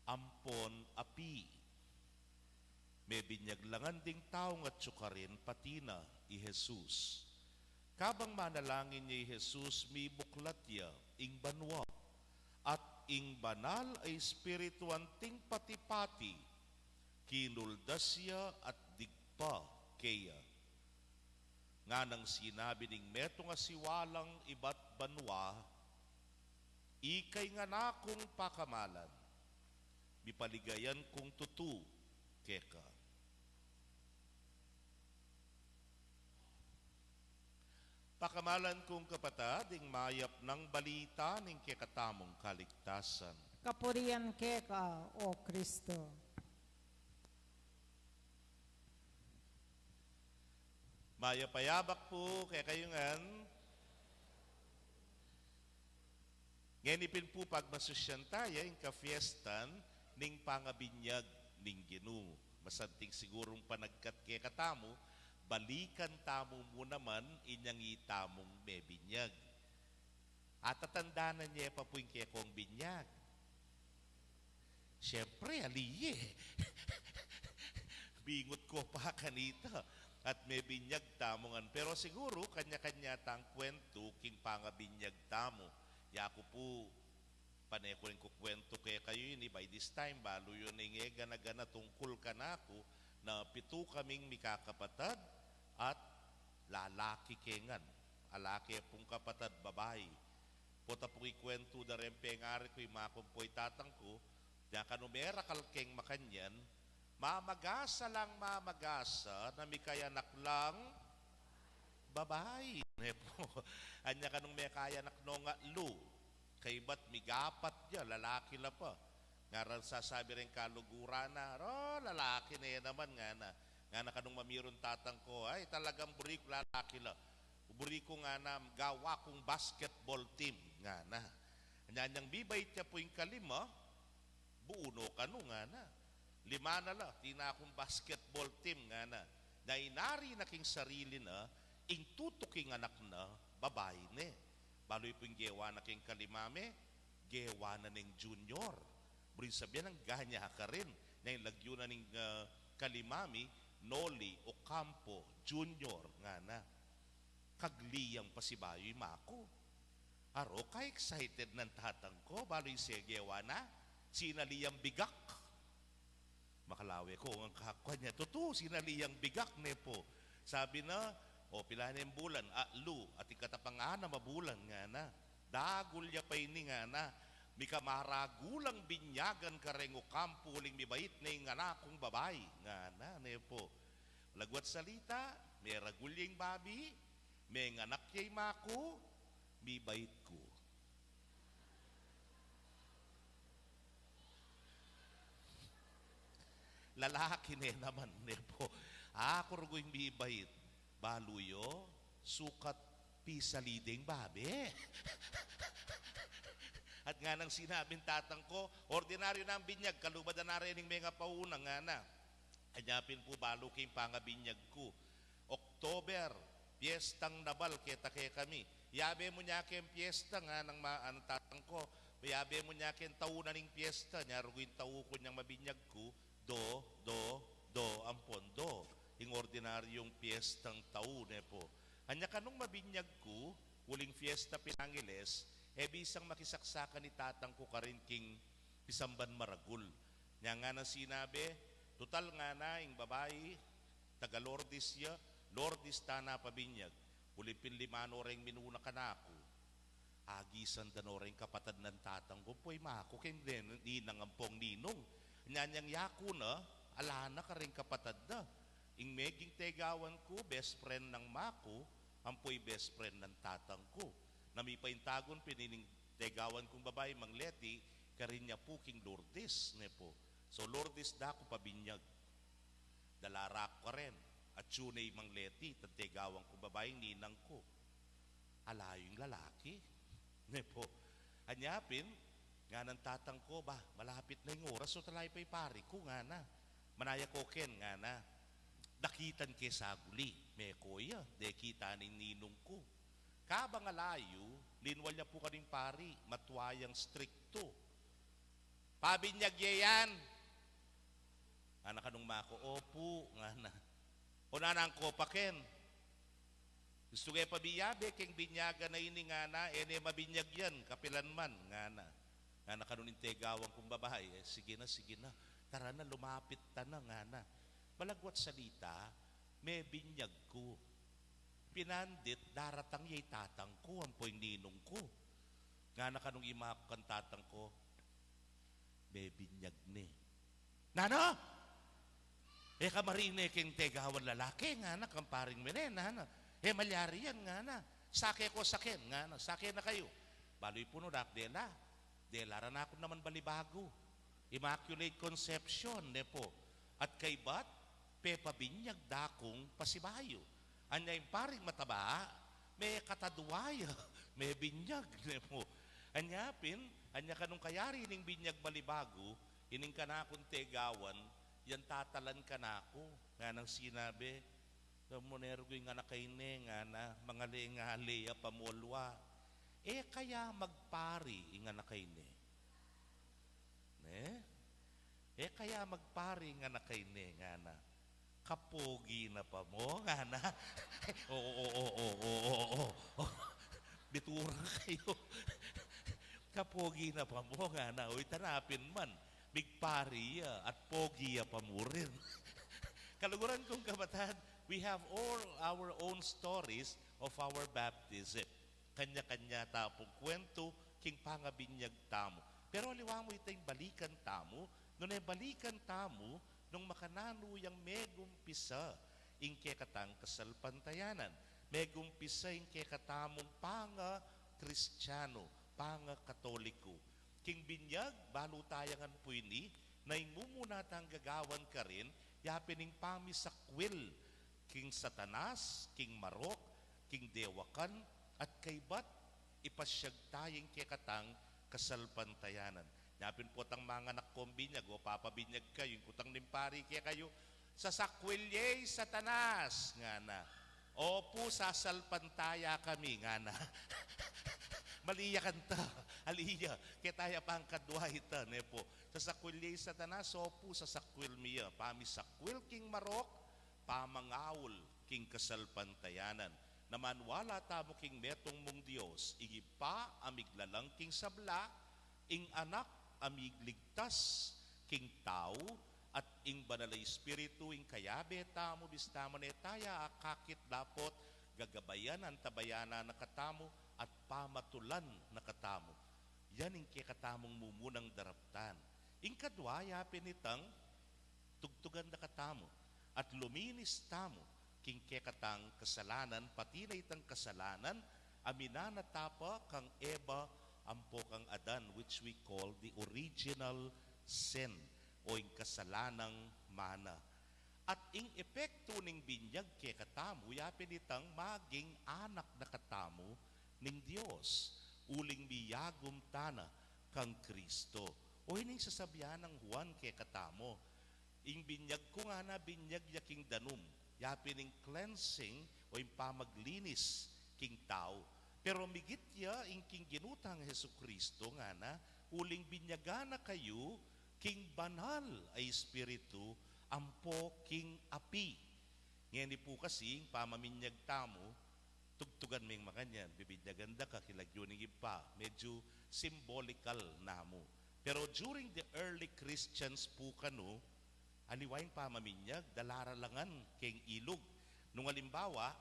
ampon api. May binyaglangan ding taong at tsukarin patina i Jesus. Kabang manalangin niya Jesus, may buklat niya, ing banwa, at ing banal ay espiritu anting pati-pati, kinuldas siya at digpa kaya. Nga nang sinabi ning meto nga siwalang ibat banwa, ikay nga na kong pakamalan, mipaligayan kong tutu keka. Pakamalan kong kapatid, ing mayap ng balita ning kekatamong kaligtasan. Kapurian keka, O Kristo. Mayapayabak po kaya kayungan. Ngenipin po pagmasusyan tayo, yung kafiestan, ning pangabinyag ning Ginoo. Masanting sigurong panagkat kaya katamo, balikan tamo mo naman inyang itamong may binyag. At tatandanan niya pa po yung kaya kong binyag. Siyempre, aliye. Bingot ko pa kanita. At may binyag tamongan. Pero siguro, kanya-kanya tang kwento, king pangabinyag tamo. Yako po, panay ko rin kukwento kaya kayo yun, by this time, balo yun nga gana-gana tungkol ka na ako, na 7 kaming mikakapatad, at lalaki kengan. Alaki pong kapatad, babae. Pota po ikwento na rin pengari ko yung mga kumpoy tatang ko, na kanumera kalkeng makanyan, mamagasa lang mamagasa na may kayanak lang babae. Anya kanong may kayanak no nga lu. Kay ba't migapat niya, lalaki la pa. Ngaral sasabi rin kalugura na, lalaki na yan naman nga na. Nga na kanong mamiron tatang ko, ay talagang buri ko lalaki la. Buri ko nga na gawa kong basketball team nga na. Anyang bibait niya po yung kalima, buuno ka no nga na. 5 na la, tina akong basketball team nga na. Na inari na king sarili na, ing tutuking anak na, babae ne. Baloy po yung gewa na king kalimame, gewa na ning junior. Burin sabihan ng ganya ka rin. Na yung lagyo na ning kalimami, Noli Ocampo Junior nga na. Kagliyang pasibayo'y mako. Aro ka excited ng tatang ko, baloy siya gewa na, sinaliyang bigak. Makalawe ko ang kakwa niya. Totoo, sinaliyang bigak ne po. Sabi na, pila na yung bulan, lu, at ikatapangana mabulan nga na. Dagul ya pa ini nga na. Mika maragulang binyagan karengo kampo uling mibait na yung anakong babay. Nga na, ne po. Lagwat salita, may ragulyang babi, may anak yay mako, mibait ko. Lalaki ne naman ne po. Ako rugoy mibait. Baluyo, sukat pisaliding babe. At nga nang sinabing tatang ko, ordinaryo na ang binyag, kalubad na rin ng mga paunang nga na. Anyapin po balo kayong pangabinyag ko. October, piyestang nabal, kita kaya kami. Yabe mo niya kayong piyesta nga ng tatang ko. Yabe mo niya kayong taunan ng piyesta. Nyarugo yung tau ko niyang mabinyag ko. Do, ang pondo. Yung ordinaryong piyestang taon, po. Anya kanong mabinyag ko, uling fiesta Pinangiles, bisang makisaksakan ni tatang ko karin king Pisamban Maragul. Nya nga na sinabi, total nga na, yung babae, taga Lourdes ya, Lourdes tana pabinyag, ulipin 5 reng minuna ka na ako. Agisan dano reng kapatad ng tatang ko, po'y mako, kaya ninang ampong ninong. Nyanyang yako na, alana ka rin kapatad na. Ing meging tegawan ko, best friend ng mako, ampoy best friend ng tatang ko. Namipaintagon, pinining tegawan kong babae, Mang Leti, karin niya po king Lourdes, ne po. So Lourdes da ko pabinyag. Dalarak ko rin. At tunay Mang Leti, tegawan kong babae, ninang ko. Alayong lalaki, ne po. Anyapin, nga ng tatang ko, malapit na yung oras, so talay pa'y pari ko, nga na. Manaya ko ken, nga na. Dakitan ke saguli, may koya, dekita ni ninong ko. Kabang alayo, linwal niya po kaming pari, matwayang strikto. Pabinyag yan. Anak kanong mako, opo, nga na. O nanang ko pa ken. Gusto kayo pabiyabe, keng binyaga na ini nga na, mabinyag yan, kapilan man, nga na. Nga nakanunin tegawang kong babae, sige na, tara na, lumapit ta na, nga na. Balagwat salita, may binyag ko. Pinandit, daratang yay tatang ko, ang po'y ninong ko. Nga nakanong imak kan tatang ko, may binyag ni. Nano? Kamarine keng tegawan lalaki, nga na, kamparing menen, nga na. Malyari yan, nga na. Sake ko sakin, nga na, sake na kayo. Baloy puno, dakdela. Delara na ako naman balibago. Immaculate Conception, ne po. At kay bat, pepabinyag dakong pasibayo. Anya yung paring mataba, may kataduaya, may binyag, ne po. Anyapin, anya kanong kayari ning binyag balibago, ining ka na akong tegawan, yan tatalan ka na ako. Nga nang sinabi, Monergo yung anak kay ne, nga na, mga leya pamulwa. Kaya magpari yung anak kay ne. Kaya magpari nga na kay ne, nga na. Kapogi na pa mo, nga na. Oo. Biturang kayo. Kapogi na pa mo, nga na. Uy, tanapin man. Bigpari at pogi pa mo rin. Kaluguran kong kabataan, we have all our own stories of our baptism. Kanya-kanya tapong kwento, king pangabinyag tamo. Pero aliwa mo itong balikan tamo, nung balikan tamo, nung makananuyang megumpisa, ingke katang kasalpantayanan. Megumpisa ingke katamong panga Kristiyano, panga Katoliko. King binyag, balutayangan po ini, na imumunatang gagawan ka rin, yapining pamisakwil, king Satanas, king Marok, king Dewakan, at kaybat, ipasyag tayong kekatang kasalpantayanan. Yapin po tang mga nakkombinyag, o papabinyag kayo, yung kutang nimpari kaya kayo, sa sakwilye, Satanas, nga na. Opo, sasalpantaya kami, nga na. Maliya kanta, aliya, kaya tayo pang kadwa ita, ne po. Sa sakwilye, Satanas, opo, sa sakwil miya, pamisakwil, king Marok, pamangawol, king kasalpantayanan. Naman wala tamo king metong mong Diyos, igipa amiglalang king sabla, ing anak amigligtas, king tao, at ing banalay espiritu, ing kayabe tamo, bistamo netaya, akakit dapot, gagabayan ang tabayana na katamo, at pamatulan na katamo. Yan ing kikatamong mumunang daraptan. Ing kadwaya pinitang, tugtugan na katamo, at luminis tamo, king kekatang kasalanan, pati na itang kasalanan, aminana tapa kang Eva, ampo kang Adan, which we call the original sin, o yung kasalanang mana. At ing epekto ning binyag kekatamo, yapin itang maging anak na katamo ning Diyos, uling miyagum tana kang Kristo. O hining sasabihan ng Juan kekatamo, ing binyag ko nga na binyag yaking danum, yapin ing cleansing o yung pamaglinis king tao. Pero migit ya ing king ginutang Hesu Kristo nga na, uling binyagana kayo, king banal ay espiritu, ampo king api. Ngayon po kasi, pamaminyag tamo, tugtugan may makanyan, bibinyaganda ka, kilagyuning ipa, medyo symbolical namo. Pero during the early Christians po kano, aliwaing pamaminyag, dalaralangan king ilog. Nung alimbawa,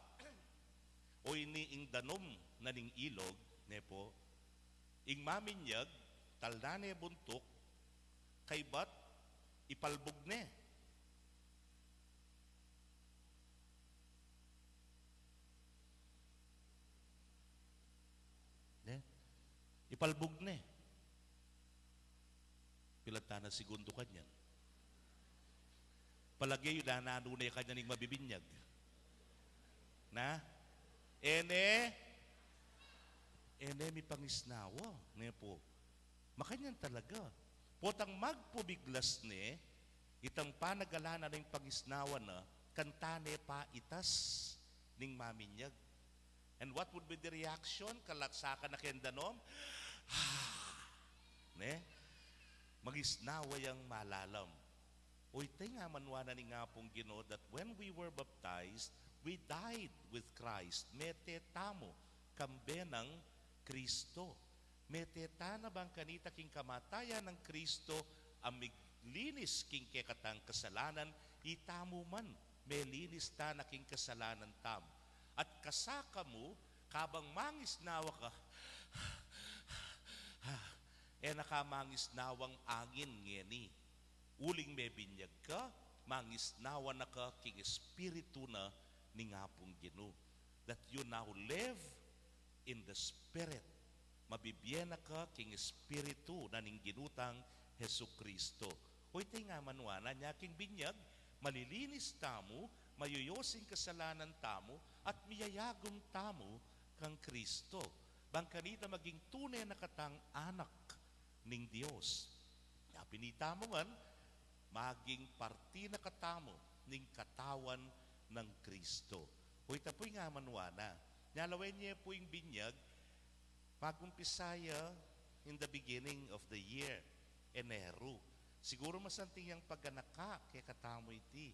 o iniing danom na ning ilog, nepo, ing maminyag, talnane buntok, kay bat, ipalbog ne. Ipalbog ne. Pilantana segundo kanyan. Palagay yun na nanunay kanya ning mabibinyag. Na? Ene mi pangisnawa. Ne po. Makanyan talaga. Potang magpubiglas ne, itang panagalanan ng pangisnawa na, kantane pa itas ning maminyag. And what would be the reaction? Kalaksakan na kendanom? Ne? Magisnawa yang malalam. O ito'y nga manwana ni nga pong Ginoo that when we were baptized, we died with Christ. Mete tamo, kambe ng Kristo. Mete na bang kanita king kamatayan ng Kristo, amiglinis king kekatang kasalanan, itamo man, melinis ta na king kasalanan tamo. At kasaka mo, kabang mangisnawa ka, nakamangisnawang angin ngeni. Uling may binyag ka, mangisnawa na ka king espiritu na ni nga pong Ginoo. That you now live in the Spirit mabibiyena ka king espiritu na ning ginutang Hesu Kristo. Hoy tay nga manwana niya king binyag, malilinis tamo, mayuyosing kasalanan tamo, at miyayagom tamo kang Kristo. Bangkanita maging tunay na katang anak ning Dios. Ya pinita mo ngan, maging parti na katamo ning katawan ng Kristo. Hoy tapoy nga manwana. Nyalawen niya po yung binyag, magumpisaya in the beginning of the year, Enero. Siguro masanting yung pagganaka kay katamo iti.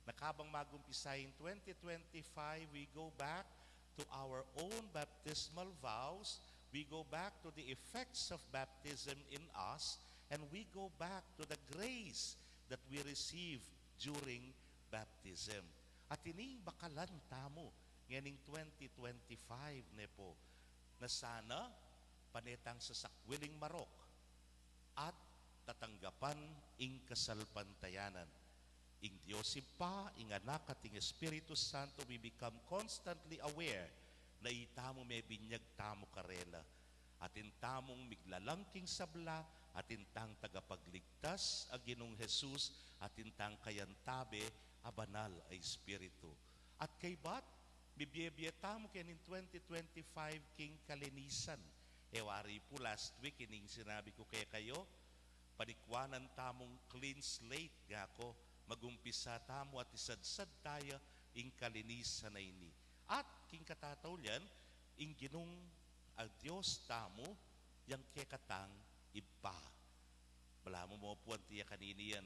Nakabang magumpisaya in 2025, we go back to our own baptismal vows. We go back to the effects of baptism in us, and we go back to the grace that we receive during baptism. At ining bakalan tamo nganing 2025 ne po, na sana panetang sa sakwiling marok at tatanggapan ing kasalpantayanan. Ing Diyos pa, ing anak at ing Espiritu Santo, we become constantly aware na itamo may binyag tamo karela. At intamong miglalangking sabla, at intang tagapagligtas a Ginong Jesus, at intang kayantabe a banal a Espiritu. At kay bat, bibiyebye tamo kanin 2025 king kalinisan. Ewari po last week, ining sinabi ko kaya kayo, panikwanan tamong clean slate nga ko, magumpisa tamo at isadsad tayo ing kalinisan na ini. At king katataw liyan, ing Ginong a Diyos tamo, yang kekatang iba. Bala mo po ang tiya kanini yan.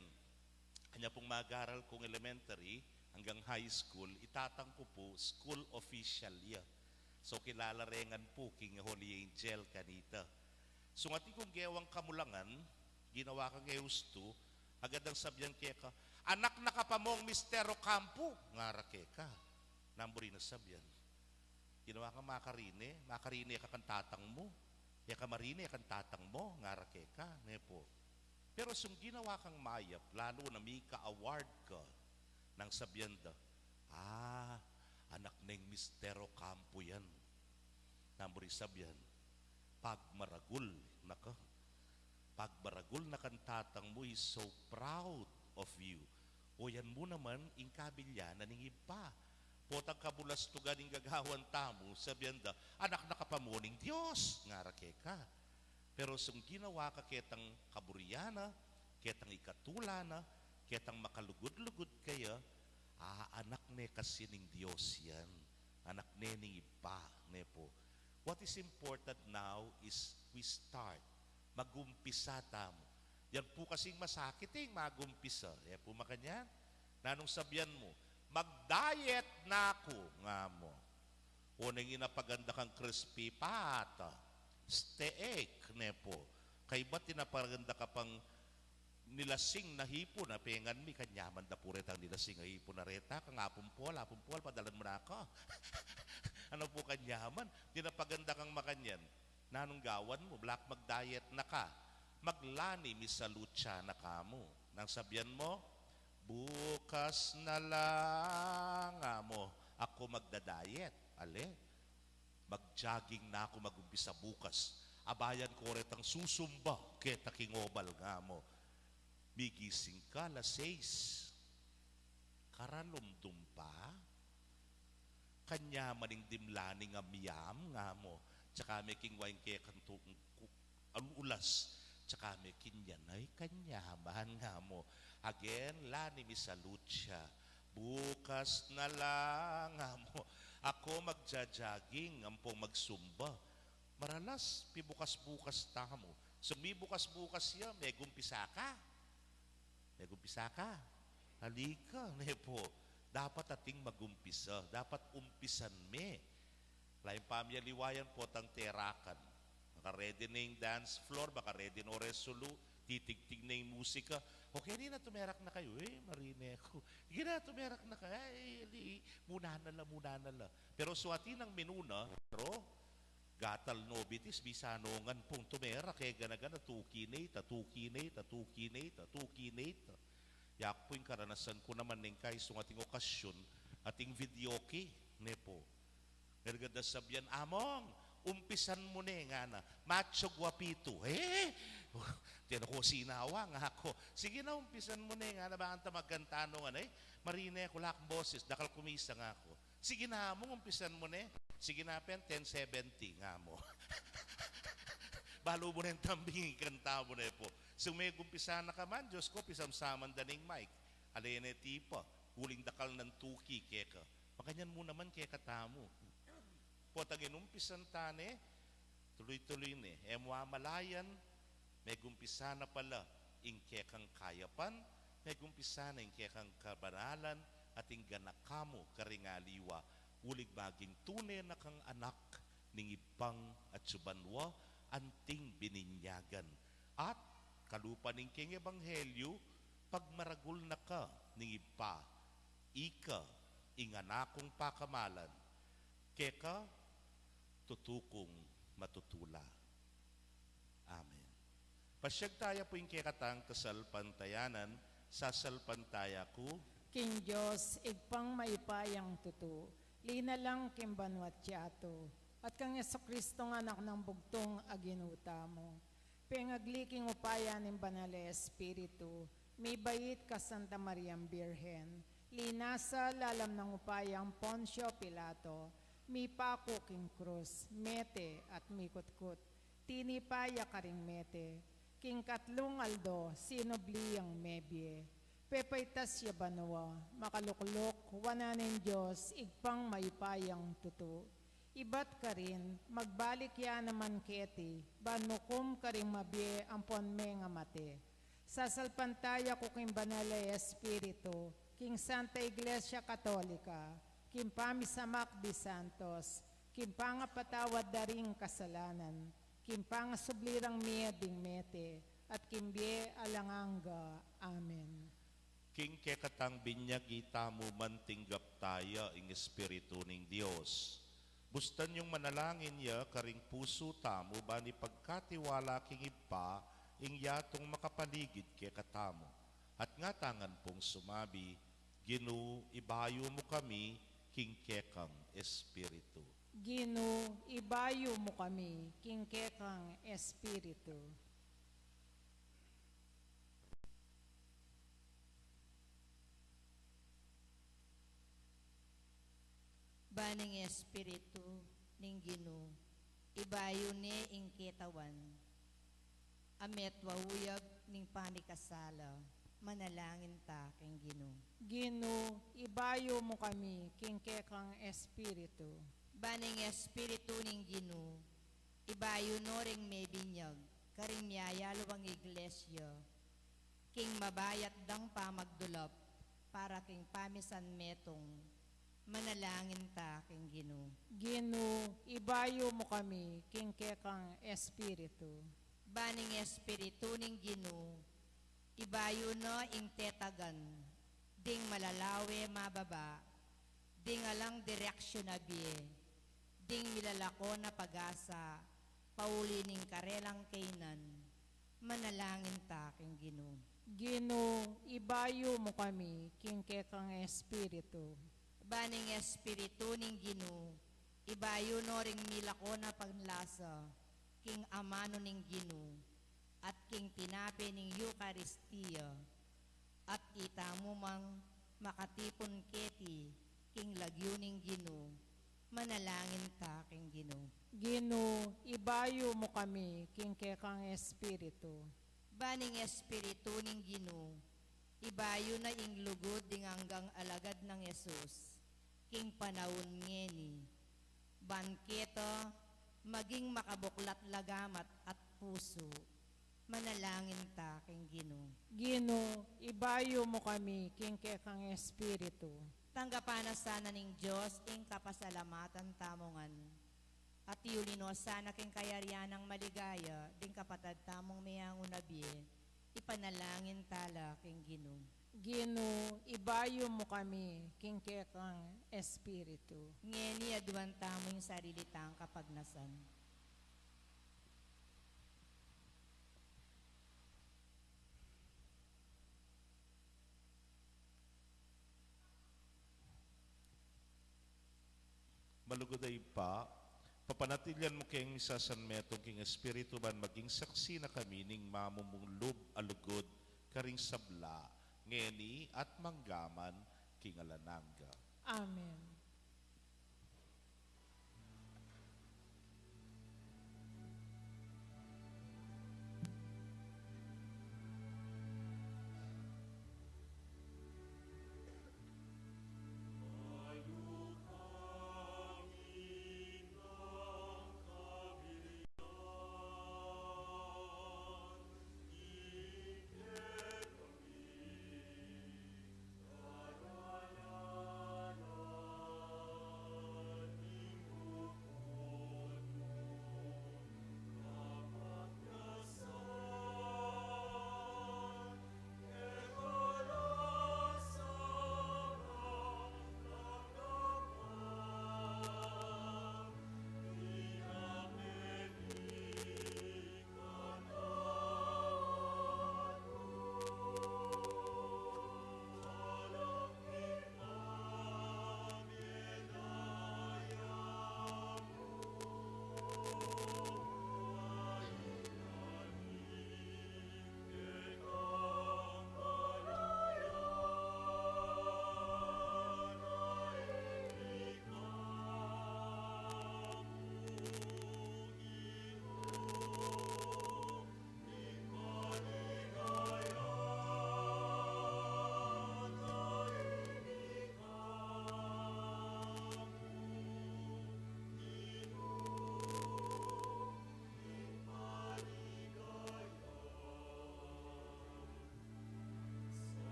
Kanya pong mag-aral kong elementary hanggang high school, itatang ko po school official ya. So kilala rengan po king Holy Angel kanita. So ngati kong gewang kamulangan, ginawa kang eusto, agad ang sabyan kaya ka, anak na kapamong Mistero Campo, ngara kaya ka. Namburi na sabyan. Ginawa kang makarine ka kantatang mo. Ya kamarine kan tatang mo, ngara kaya ka, nepo. Pero sung ginawa kang mayap, lalo na may ka-award ka ng sabyenda, anak ng Mistero Campo yan. Namuri sabyan, pagmaragul na ka. Pagmaragul na kan tatang mo is so proud of you. O yan mo naman, ingkabilya na ning iba. Potang kabulas to ganing gagawan tamo, sabihan da, anak na kapamuning Diyos, ngara ka. Pero sung ginawa ka ketang kaburyana, ketang ikatulana, ketang makalugod-lugod kaya, anak ne kasi ning Diyos yan. Anak ne ning iba, ne po. What is important now is we start. Magumpisa tamo. Yan po kasing masakit magumpisa. Yan po makanyan. Nanong sabihan mo, mag-diet na ako nga mo. Unang inapaganda kang crispy pata, steak, nepo. Kay ba't inapaganda ka pang nilasing na hipo na pengan mi kanyaman da puret ang nilasing na hipo na reta, kang apumpol, padalan mo na ako. Ano po kanyaman? Dinapaganda kang makanyan. Nanong gawan mo, black mag-diet na ka. Maglani misalutsa na ka mo. Nang sabihan mo, bukas na lang mo ako magda-diet. Ale, mag-jogging na ako mag-umpisa bukas. Abayan ko rin ang susumba kita kingobal nga mo. Bigising ka, 6. Karalumdum pa. Kanya maning dimlani nga miyam nga mo. Tsaka may kingwain kaya kantung ulas. Tsaka may kinyanay kanyaman nga mo. Again, lani misalutya. Bukas na lang mo. Ako magja-jogging, ampong magsumba. Maralas, pibukas-bukas tamo. So, may bukas-bukas yan, may gumpisa ka. May gumpisa ka. Halika, nepo. Dapat ating magumpisa. Dapat umpisan me. Lain pamyaliwayan po tang terakan. Baka ready na yung dance floor, baka ready na resolu, titig-tig na yung musika. Okay, hindi na tumerak na kayo. Marine ko. Hindi na tumerak na kayo. Muna na la. Pero suwati ng minuna, pero gatal nobitis, bisanongan pong tumerak. Kaya gana-gana, tukinate. Yak po yung karanasan ko naman ng kay sa ating okasyon, ating videoke, nepo. Naganda sabyan, among, umpisan mo nga na, macho guapito. Tiyan ako, sinawa nga ako. Sige na, umpisan mo nga na ba ang tamagantano nga na marine ko lakang boses, dakal kumisa nga ako. Sige na mo, umpisan mo Sige na, pen, 10:70 nga mo. Balo mo na yung tambing, kanta mo po. So may gumpisa na ka man, Diyos ko, pisamsaman daning mic. Alene tipo, huling dakal ng tuki, keka. Maganyan mo naman, keka tamo. Po, tag-inumpisan tane, tuloy-tuloy malayan, may gumpisa na pala, ingkekang kayapan, may gumpisa na ingkekang kabanalan, at ingganakamo karingaliwa, ulig baging tunay na kang anak, ning ibang at subanwa, anting bininyagan. At kalupa ning king ebanghelyo, pag maragul na ka ning ipa, ika, inganakong pakamalan, keka, tutukong matutula. Amen. Pasyag tayo po yung kekatang kasalpantayanan, sasalpantaya ko, King Diyos, igpang maipayang tuto, lina lang kimbanwat tiyato, at kang Kristo nga anak ng bugtong aginuta mo. Pengagliking upaya ng Banal Espiritu, may bayit ka Santa Maria Birhen, linasa lalam ng upayang Poncio Pilato, may pako king krus, mete at mikutkut, tinipaya karing mete, king katlong aldo, sinobliyang mebye, pepaytas yabanwa, makaluklok, wananin Diyos, igpang maypayang tuto. Ibat ka rin, magbalik ya naman keti, banukom ka rin mabye ang ponme nga mate. Sasalpantaya ko king Banal Espiritu, king Santa Iglesia Katolika, king pamisamak di Santos, king pangapatawad daring kasalanan, king pangasublirang ding mete, at kimbye alanganga. Amen. king kekatang binyagi tamo mantinggap tayo ing Espiritu ning Dios. Bustan yung manalangin ya karing puso tamo bani pagkatiwala king ipa ing yatong makapaligid kekatamo. At nga tangan pong sumabi, Ginu, ibayo mo kami king kekang Espiritu. Gino, ibayo mo kami, king kekang Espiritu. Baning Espiritu ning Gino, ibayo ni ing ketawan, amet wawuyag ning panikasala, manalangin ta king Gino. Gino, ibayo mo kami, king kekang Espiritu. Baning Espiritu ning Gino, ibayo no ring may binyag, karing miyayalo ang iglesia, king mabayat dang pamagdulap, para king pamisan metong, manalangin ta king Gino. Gino, ibayo mo kami, king kekang Espiritu. Baning Espiritu ning Gino, ibayo no ing tetagan, ding malalawe mababa, ding alang direksyon na biye, ding milalako na pag-asa, pauli ning karelang kainan, manalangin ta king Gino. Gino, ibayo mo kami, king kekang Espiritu. Baning Espiritu ning Gino, ibayo no ring milako na paglasa, king amano ning Gino, at king tinape ning Eucharistia, at itamo mang makatipon keti, king lagyo ning Gino, manalangin ta king Gino. Gino, ibayo mo kami, king kekang Espiritu. Baning Espiritu ning Gino, ibayo na ing lugod ding hanggang alagad ng Yesus, king panahon ngeni, banketo, maging makabuklat lagamat at puso, manalangin ta king Gino. Gino, ibayo mo kami, king kekang Espiritu. Tanggapana sana ning Diyos ing kapasalamatan tamongan, at yulino sana king kayarian ng maligaya, ding kapatad tamong mayang unabie, ipanalangin tala king Gino. Gino, ibayo mo kami, king kekang Espiritu. Ngeni aduan tamo yung sarili tang kapagnasan. Malugod ay pa, Papanatilyan mo kayong misasan metong king Espiritu man maging saksi na kami ning mamumulog alugod karing sabla, ngeni at manggaman king alanangga. Amen.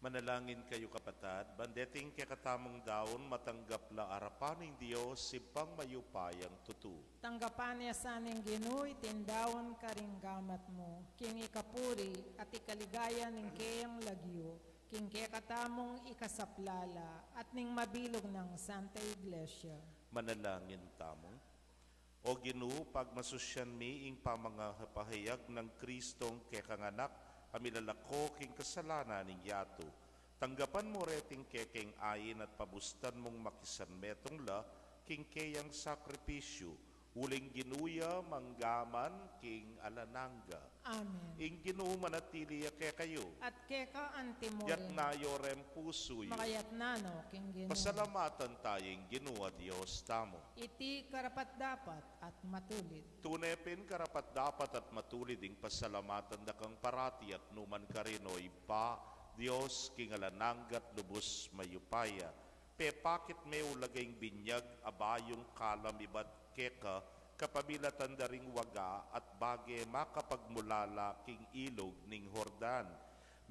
Manalangin kayo kapatad, bandeting kay katamong daon, matanggap la arapaning Diyos, si pangmayupayang tutu. Tanggapan niya saning Ginuy, tindawon karing gamat mo, king ikapuri at ikaligaya ning kayang lagyo, king kaya katamong ikasaplala at ning mabilog ng Santa Iglesia. Manalangin tamong. O Ginoo, pagmasusyan mi ing pamangahapahayag ng Kristong kay kanganak, amilalako king kasalanan ning yato. Tanggapan mo reting kekeng ayin at pabustan mong makisan metong la, king kayang sakripisyo, uling ginuya manggaman king alanangga. Amen. Ing Ginoo manatili kay kayo. At keka antimorin, Yat nayo rem pusoy. makayat nano king Ginuy. Pasalamatan tayong Ginoo Dios tamo. Iti karapat dapat at matulid. Tunepin karapat dapat at matulid ing pasalamatan da kang parati at numan karinoy pa Dios king alananggat lubos mayupaya. Pepakit may ulagayng binyag abayong kalam ibat keka kapabilatan daring waga at bage makapagmulala king ilog ning Hordan.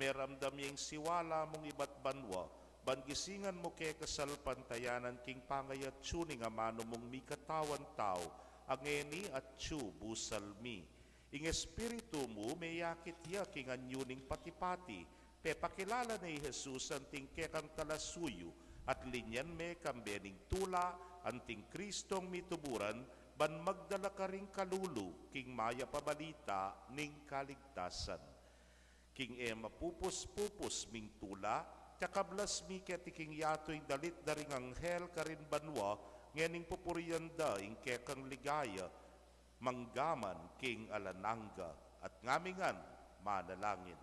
Meramdam yung siwala mong ibat banwa, bangisingan mo kay kasalpantayanan king pangayat tuning amano mong mikatawan tao, angeni at tsu busalmi. Ing espiritu mo may yakit ya king anyuning patipati, pe pakilala ni Jesus ang tingkekang talasuyo, At linyan me kambening tula, anting Kristong mituburan, ban magdala ka ring kalulu, king maya pabalita, ning kaligtasan. King mapupus-pupus ming tula, kakablas mi ketiking yato'y dalit daring anghel karin banwa, ngening pupurianda ing kekang ligaya, manggaman king alananga, at ngamingan manalangin.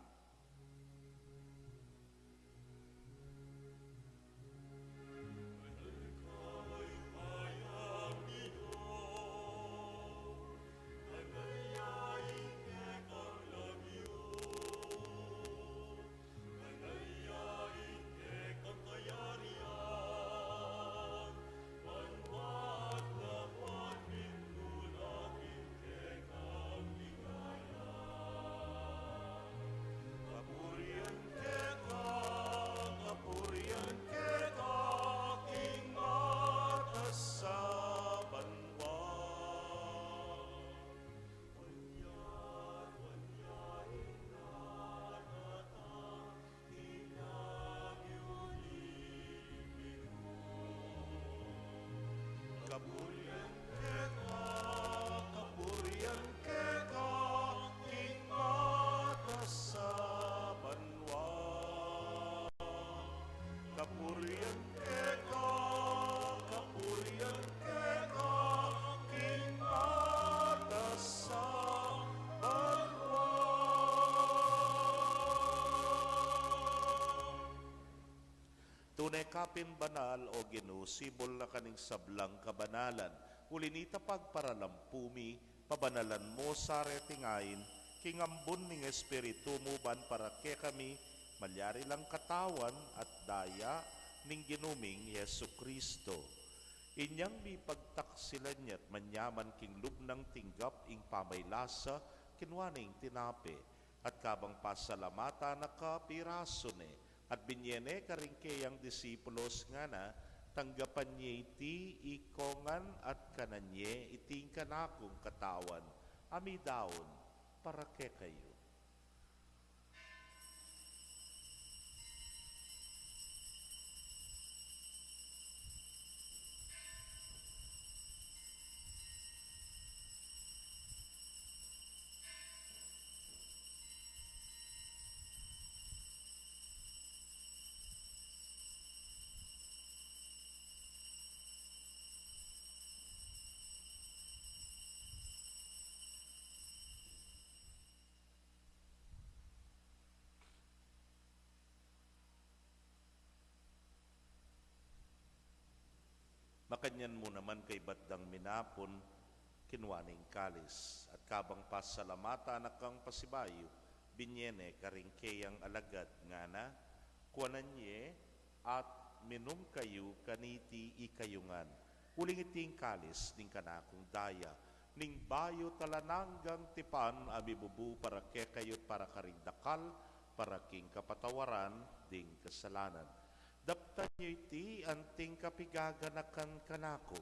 Kapurian keka, king mata sa banwa. Kapurian keka, king mata sa banwa. Tunay kapin banal o ginusibol na kaning sablang kabanalan. Ulinita pagparalampumi, pabanalan mo sa retingain, kingambon ning espiritu mo ban para ke kami, malyari lang katawan at daya ning ginuming Yesu Kristo. Inyang mi pagtaksilan niya't manyaman king lubnang tinggap ing pamaylasa, kinwaning tinape, at kabang pasalamata na kapiraso ne, at binyene karingkeyang disipulos nga na, tanggapan niya iti ikongan at kananye iting kanakong katawan, ami daon para ke kayo. Makanyan mo naman kay batdang minapon, kinwaning kalis, at kabang pasalamata na kang pasibayo, binyene karingkeyang alagad nga na, kuananye at minum kayo kaniti ikayungan. Uling iting kalis ning kanakong daya, ning bayo talananggang tipan abibubu para ke kayo't para karindakal, para king kapatawaran ding kasalanan. Daptan nyo iti anting kapigaganakan kanako.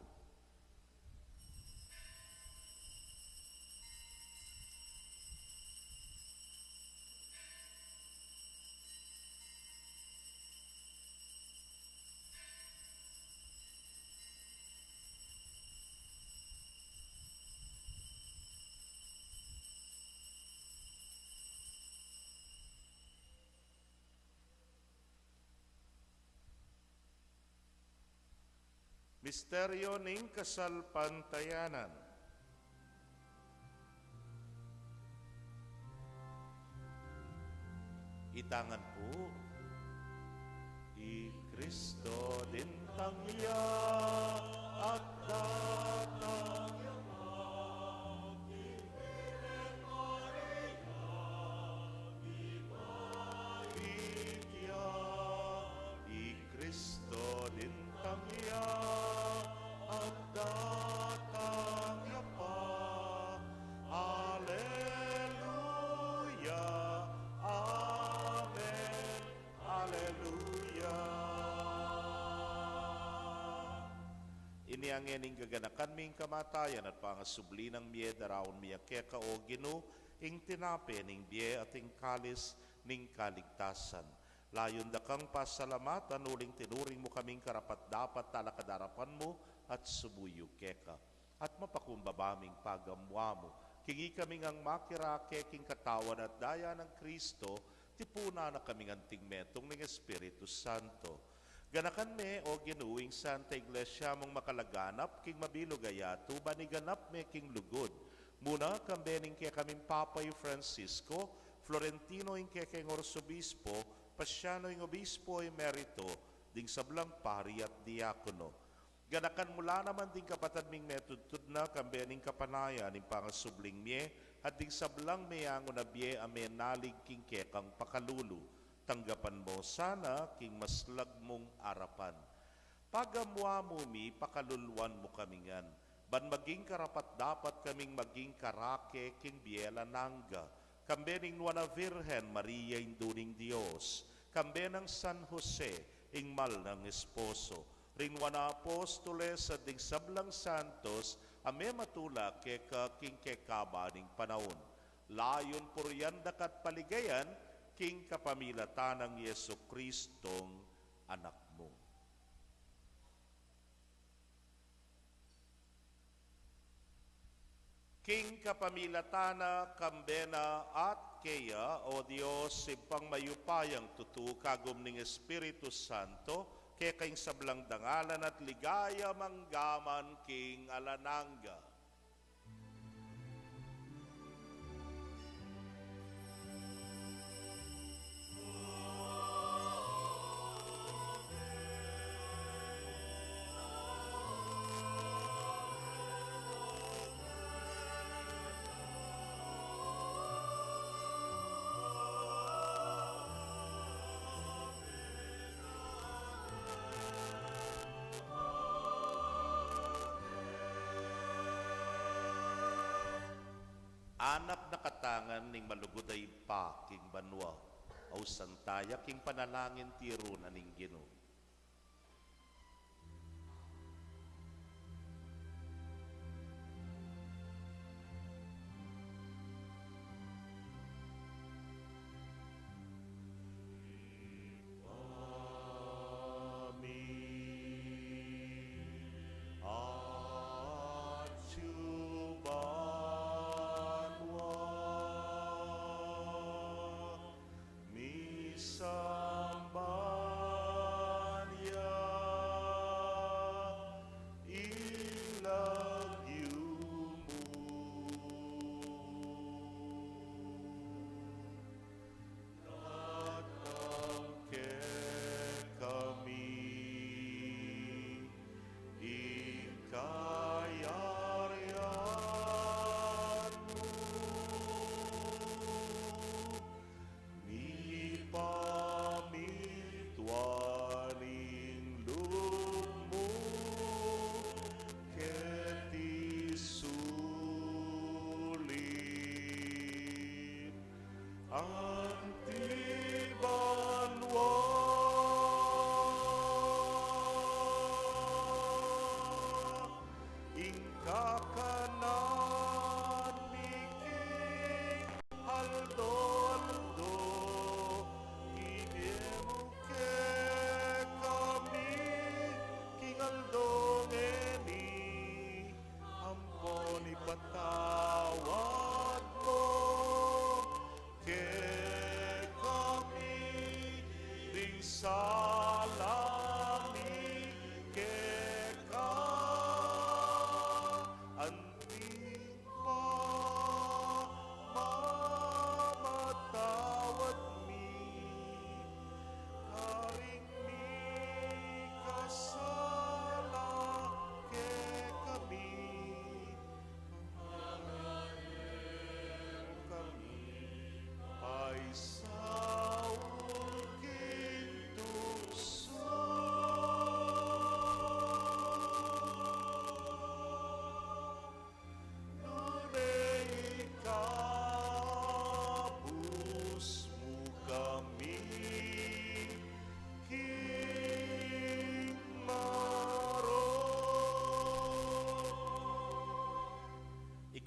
Misteryo ning kasalpantayanan. Itangan po, I Kristo din tangya at datang Biblia, I Kristo din tangya at datang pa. Alleluia, Amen, Alleluia. Iniangening gaganakan ming kamatayan at pangasubli ng miye daraon miya keka o Ginoo, ing tinape ning biye at ing kalis ning kaligtasan. Layon da kang pasalamatan, uling tinuring mo kaming karapat-dapat talakadarapan mo at subuyo keka. At mapakumbabaming pagamwa mo, kingi kaming ang makirake king katawan at daya ng Kristo, tipuna na kaming anting metong ng Espiritu Santo. Ganakan me o ginuwing Santa Iglesia mong makalaganap, king mabilugayato, baniganap me king lugod. Muna kambening kaya kaming Papay Francisco, Florentino ing kaya king Orsobispo, Pasiano ing Obispo Emerito, ding sablang pari at diakono. Ganakan mula naman ding kapatad ming metudtud na kambening kapanaya ning pangasubling mie, at ding sablang meyango na bie ame nalig king kekang pakalulu. Tanggapan mo sana king maslag mong arapan. Pagamwa mo mi, pakaluluan mo kamingan. Ban maging karapat dapat kaming maging karake king biela nangga. Kambe ning Nuana Virgen Maria induning Dios. Kambe ng San Jose ingmal ng esposo. Ring Nuana Apostoles at ding sablang santos ame matula keka king kekaba ning panahon. Layon puryanda kat paligayan king kapamilatan ng Yesu Kristong anak mo. King kapamilatana, kambena at kaya, o Diyos, simpang mayupayang tutu kagum ning Espiritu Santo, kaya kaing sablang dangalan at ligaya manggaman king alanangga. Anak na katangan ning maluguday pa king banwa, o santaya king panalangin tiro na ning Ginoo.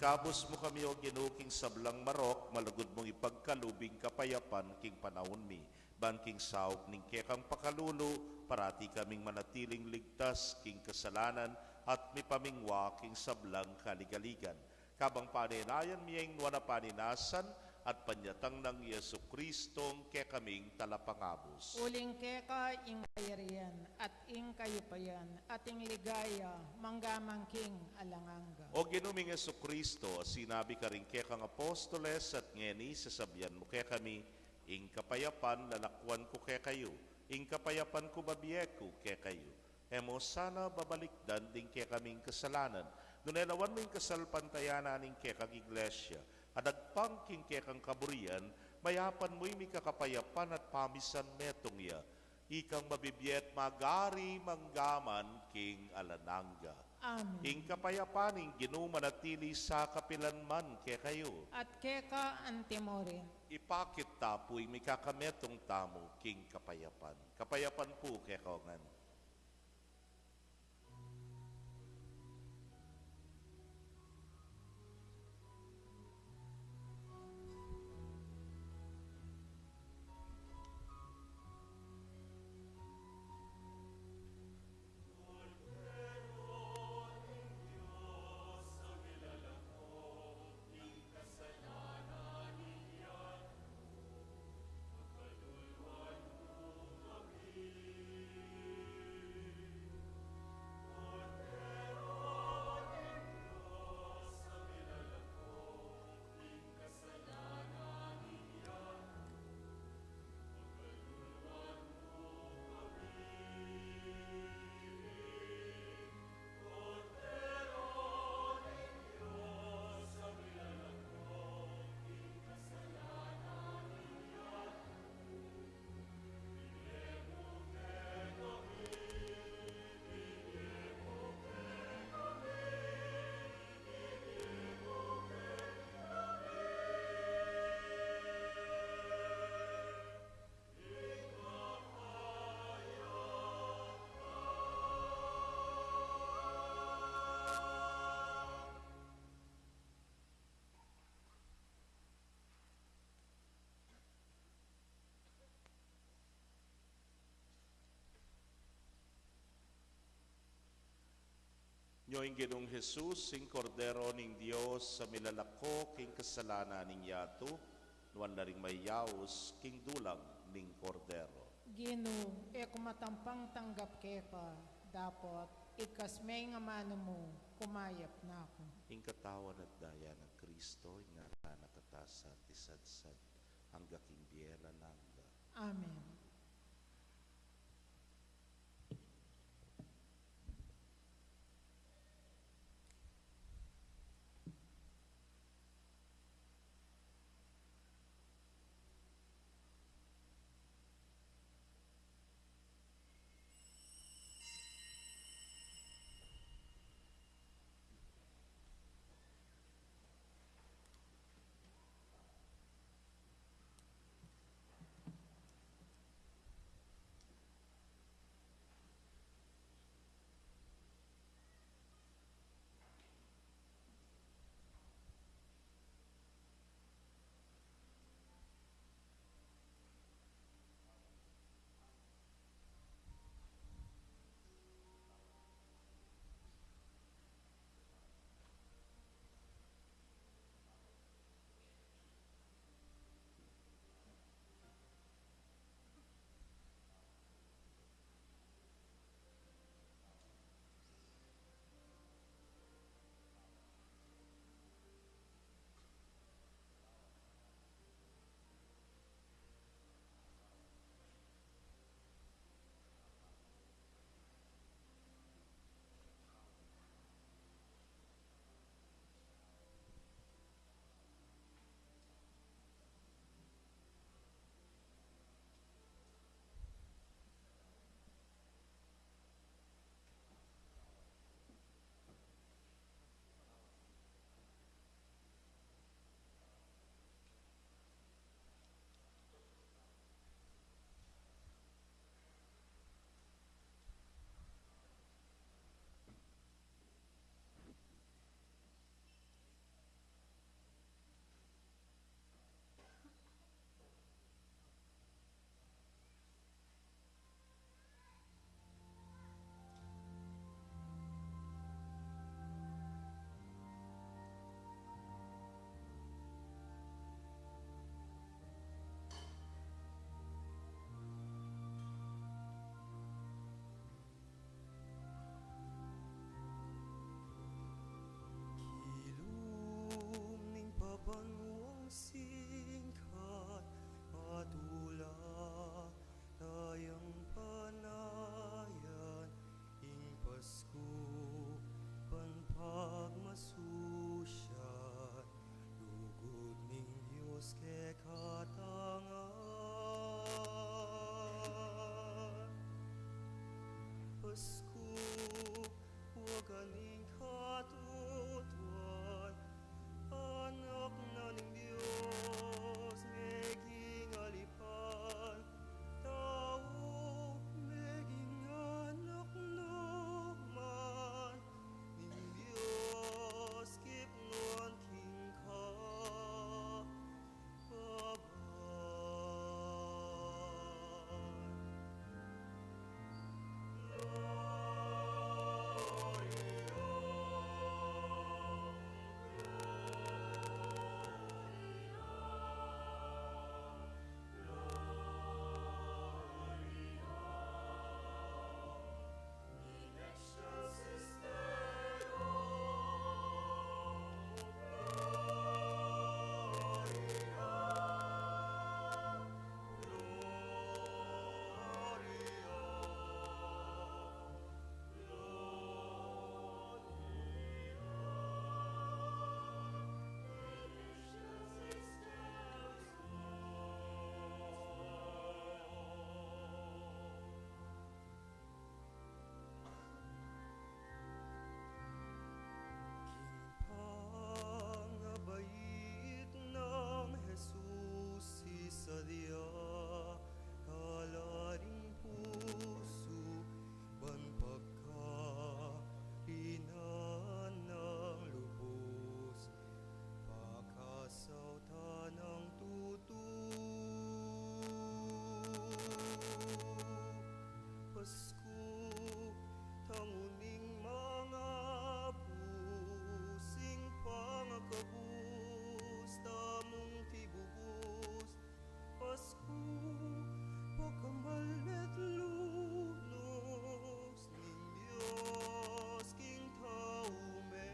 Ikabos mo kami o ginuking sablang marok, malugod mong ipagkalubing kapayapan king panahon mi. ban king saop ning kekang pakalulu, parati kaming manatiling ligtas king kasalanan at mipamingwa king sablang kaligaligan. Kabang paninayan miyeng nuwana paninasan at panyatang ng Yesu Kristong kekaming talapangabos. Uling keka ing kayarian at ing kayupayan at ing ligaya manggamang king alanganga. O ginuming Yesu Kristo, sinabi ka rin kekang apostoles at ngeni sasabihan mo kekami, ing kapayapan lalakwan ko kekayo, ing kapayapan ko babiyeko kekayo. Emo sana babalikdan din kekaming kasalanan, nunelawan mo yung kasalpantayanan ning kekang iglesia, adagpang king kekang kaburian, mayapan mo'y may kakapayapan at pamisan metong ya. Ikang mabibiyet magari manggaman king alananga. Amen. Ing kapayapan ing ginumanatili sa kapilanman ke kayo. At keka antimorin. Ipakit tapoy may kakametong tamo king kapayapan. Kapayapan po ke kaungan. Nyoing Ginong Jesus, sing kordero ning Dios sa milalako king kasalanan ning yato, nuan na ring mayaos king dulang ning kordero. Gino, kumatampang tanggap keka, dapat ikasmay nga mano mo, kumayap na ako. Ing katawan at daya ng Kristo, nga nakatasa tisadsad, hangga king biyela nangga. Amen. Pasko, waganing katutuan, anak na ng Diyos, meging alipan, tao, meging anak naman, ning Diyos, kipnuan king ka, pangabait ng Jesus isa diya, kalaring puso, ban pagkainan ng lubos, pakasautan ng tutu. Pasko, tanguning mga busing pangakabus, tamong tibubus. Pasko, pagkamalnet lunos, ning Diyos king taume,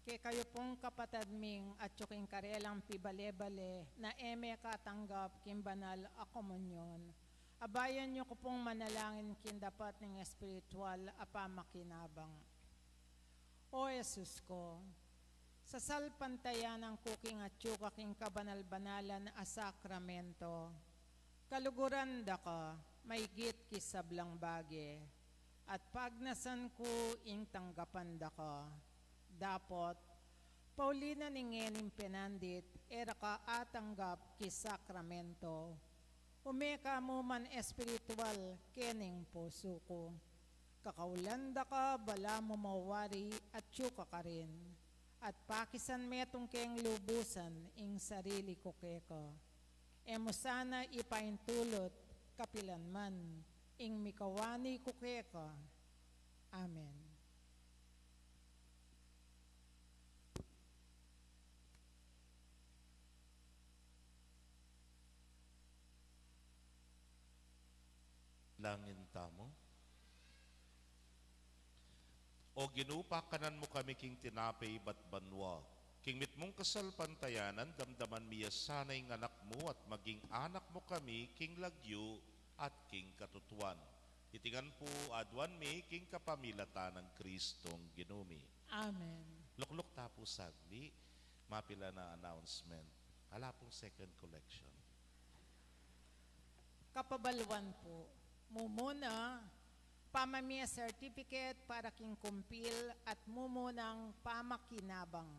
Kay kayo pong kapatad ming at yuking karelang pibale-bale na eme katanggap kin banal a komunyon. Abayan niyo ko pong manalangin kin dapat ng espiritual apamakinabang. O Jesus ko, sa salpantayan ng kuking at yuka king kabanal-banalan a sakramento, kaluguran da ka, may git kisablang bage, at pagnasan ko ing tanggapan da ka, dapot, Paulina ningenim penandit, era ka atanggap ki sakramento. Umeka mo man espiritual kening puso ko. Kakaulanda ka, bala mo mawari at yuka ka rin. At pakisan metong keng lubusan ing sarili ko keko. Emo sana ipaintulot kapilanman ing mikawani ko keko. Amen. Langin tamo. O ginupakanan mo kami king tinapay bat banwa. King mit mong kasalpantayanan, damdaman miya sanay ng anak mo at maging anak mo kami king lagyo at king katutuan. Itingan po adwan mi king kapamilata ng Kristong ginumi. Amen. Lukluk tapo sagdi, mapila na announcement. Hala pong second collection. Kapabaluan po. Mumuna, pamamia certificate para king kumpil at mumunang pamakinabang.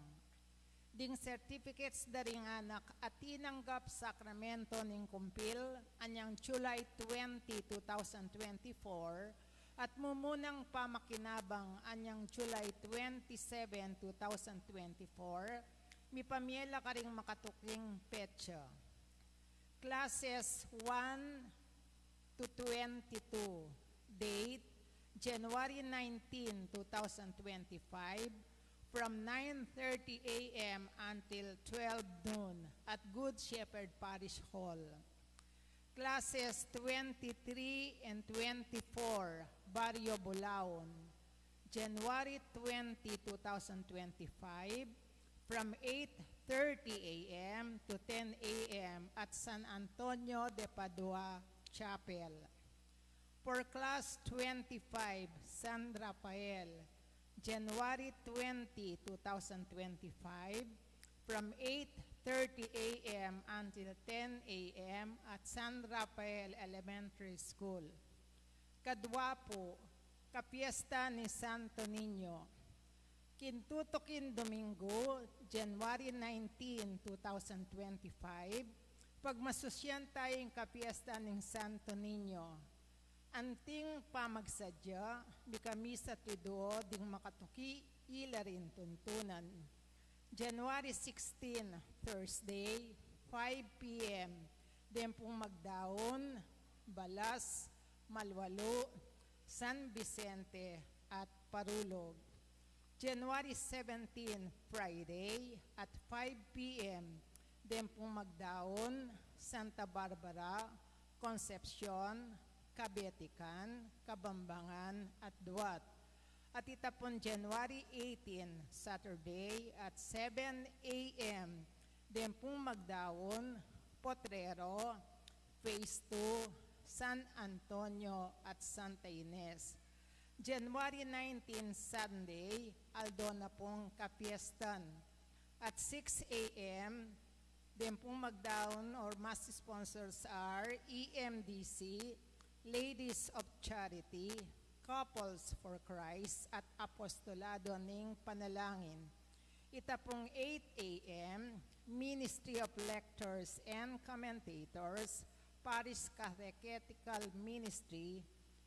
Ding certificates daring anak at tinanggap sakramento ning kumpil anyang July 20, 2024 at mumunang pamakinabang anyang July 27, 2024 mi pamiela ka ring makatuking petsa. Classes 1 to 22. Date, January 19, 2025 from 9:30 a.m. until 12 noon at Good Shepherd Parish Hall. Classes 23 and 24, Barrio Bulaon, January 20, 2025 from 8:30 a.m. to 10 a.m. at San Antonio de Padua Chapel. For Class 25, San Rafael, January 20, 2025 from 8:30 a.m. until 10 a.m. at San Rafael Elementary School. Kadwapo, Kapiesta ni Santo Niño, Kintutokin Domingo, January 19, 2025, pagmasusyan tayong kapiesta ng Santo Niño. Anting pamagsadya, di kami sa tudo ding makatuki ila rin tuntunan. January 16, Thursday, 5 p.m. Din pong Magdaon, Balas, Malwalo, San Vicente at Parulog. January 17, Friday at 5 p.m. Din pong Magdaon, Santa Barbara, Concepcion, Kabetikan, Kabambangan at Duat. At itapon January 18, Saturday at 7 a.m. Din pong Magdaon, Potrero, Phase 2, San Antonio at Santa Ines. January 19, Sunday, Aldona pong Kapiestan. At 6 a.m., din pong Magdaon or mass sponsors are EMDC, Ladies of Charity, Couples for Christ at Apostolado ng Panalangin. Itapong 8 a.m., Ministry of Lectors and Commentators, Parish Catechetical Ministry,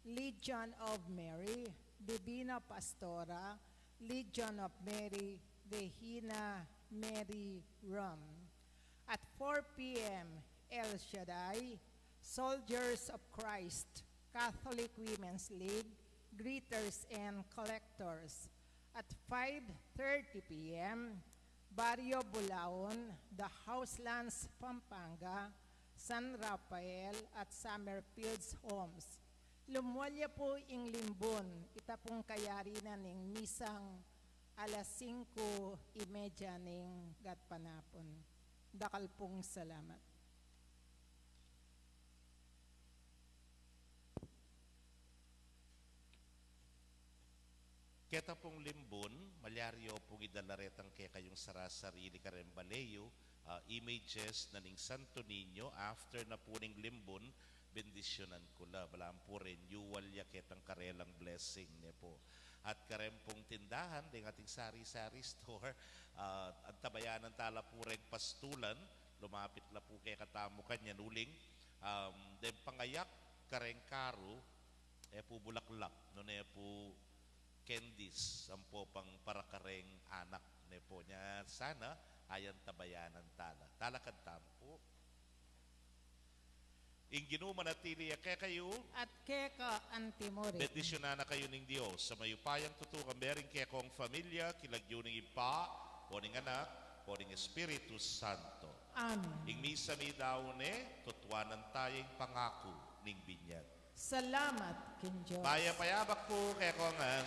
Legion of Mary, Divina Pastora, Legion of Mary, Regina Mary Rum. At 4 p.m., El Shaddai, Soldiers of Christ, Catholic Women's League, Greeters and Collectors. At 5:30 p.m., Barrio Bulaon, The Houselands, Pampanga, San Rafael at Summerfields Homes. Lumwalya po ing limbon, itapong kayari na ning misang alas 5:30 ning gatpanapon. Dakal pong salamat. Keta pong limbon, malyaryo pong idalaretang kaya kayong sarasarili karembaleyo, images na ning Santo Niño after na po ning limbon, bendisyonan ko la, balaan po renewal ya ketang karelang blessing niya po. At karempong tindahan, ding ating sari-sari store, at tabayanan tala po reng pastulan, lumapit la po kay katamo kanya nuling, then pangayak kareng karo, po bulaklak, no ne po candies, ang po pang parakareng anak ne po niya. Sana ayan tabayanan tala. Talakad tampo. Ing ginumanatili kaya kayo At keka antimore. bendisyonan na kayo ning Dios sa mayupayang tutukan bering kaya kong familia kilagyo ning ipa o ning anak o ning Espiritu Santo. Amen. Ing misa mi daw ne tutuanan tayong pangako ning binyag. Salamat kin Diyos. Payapayabak po kaya kongan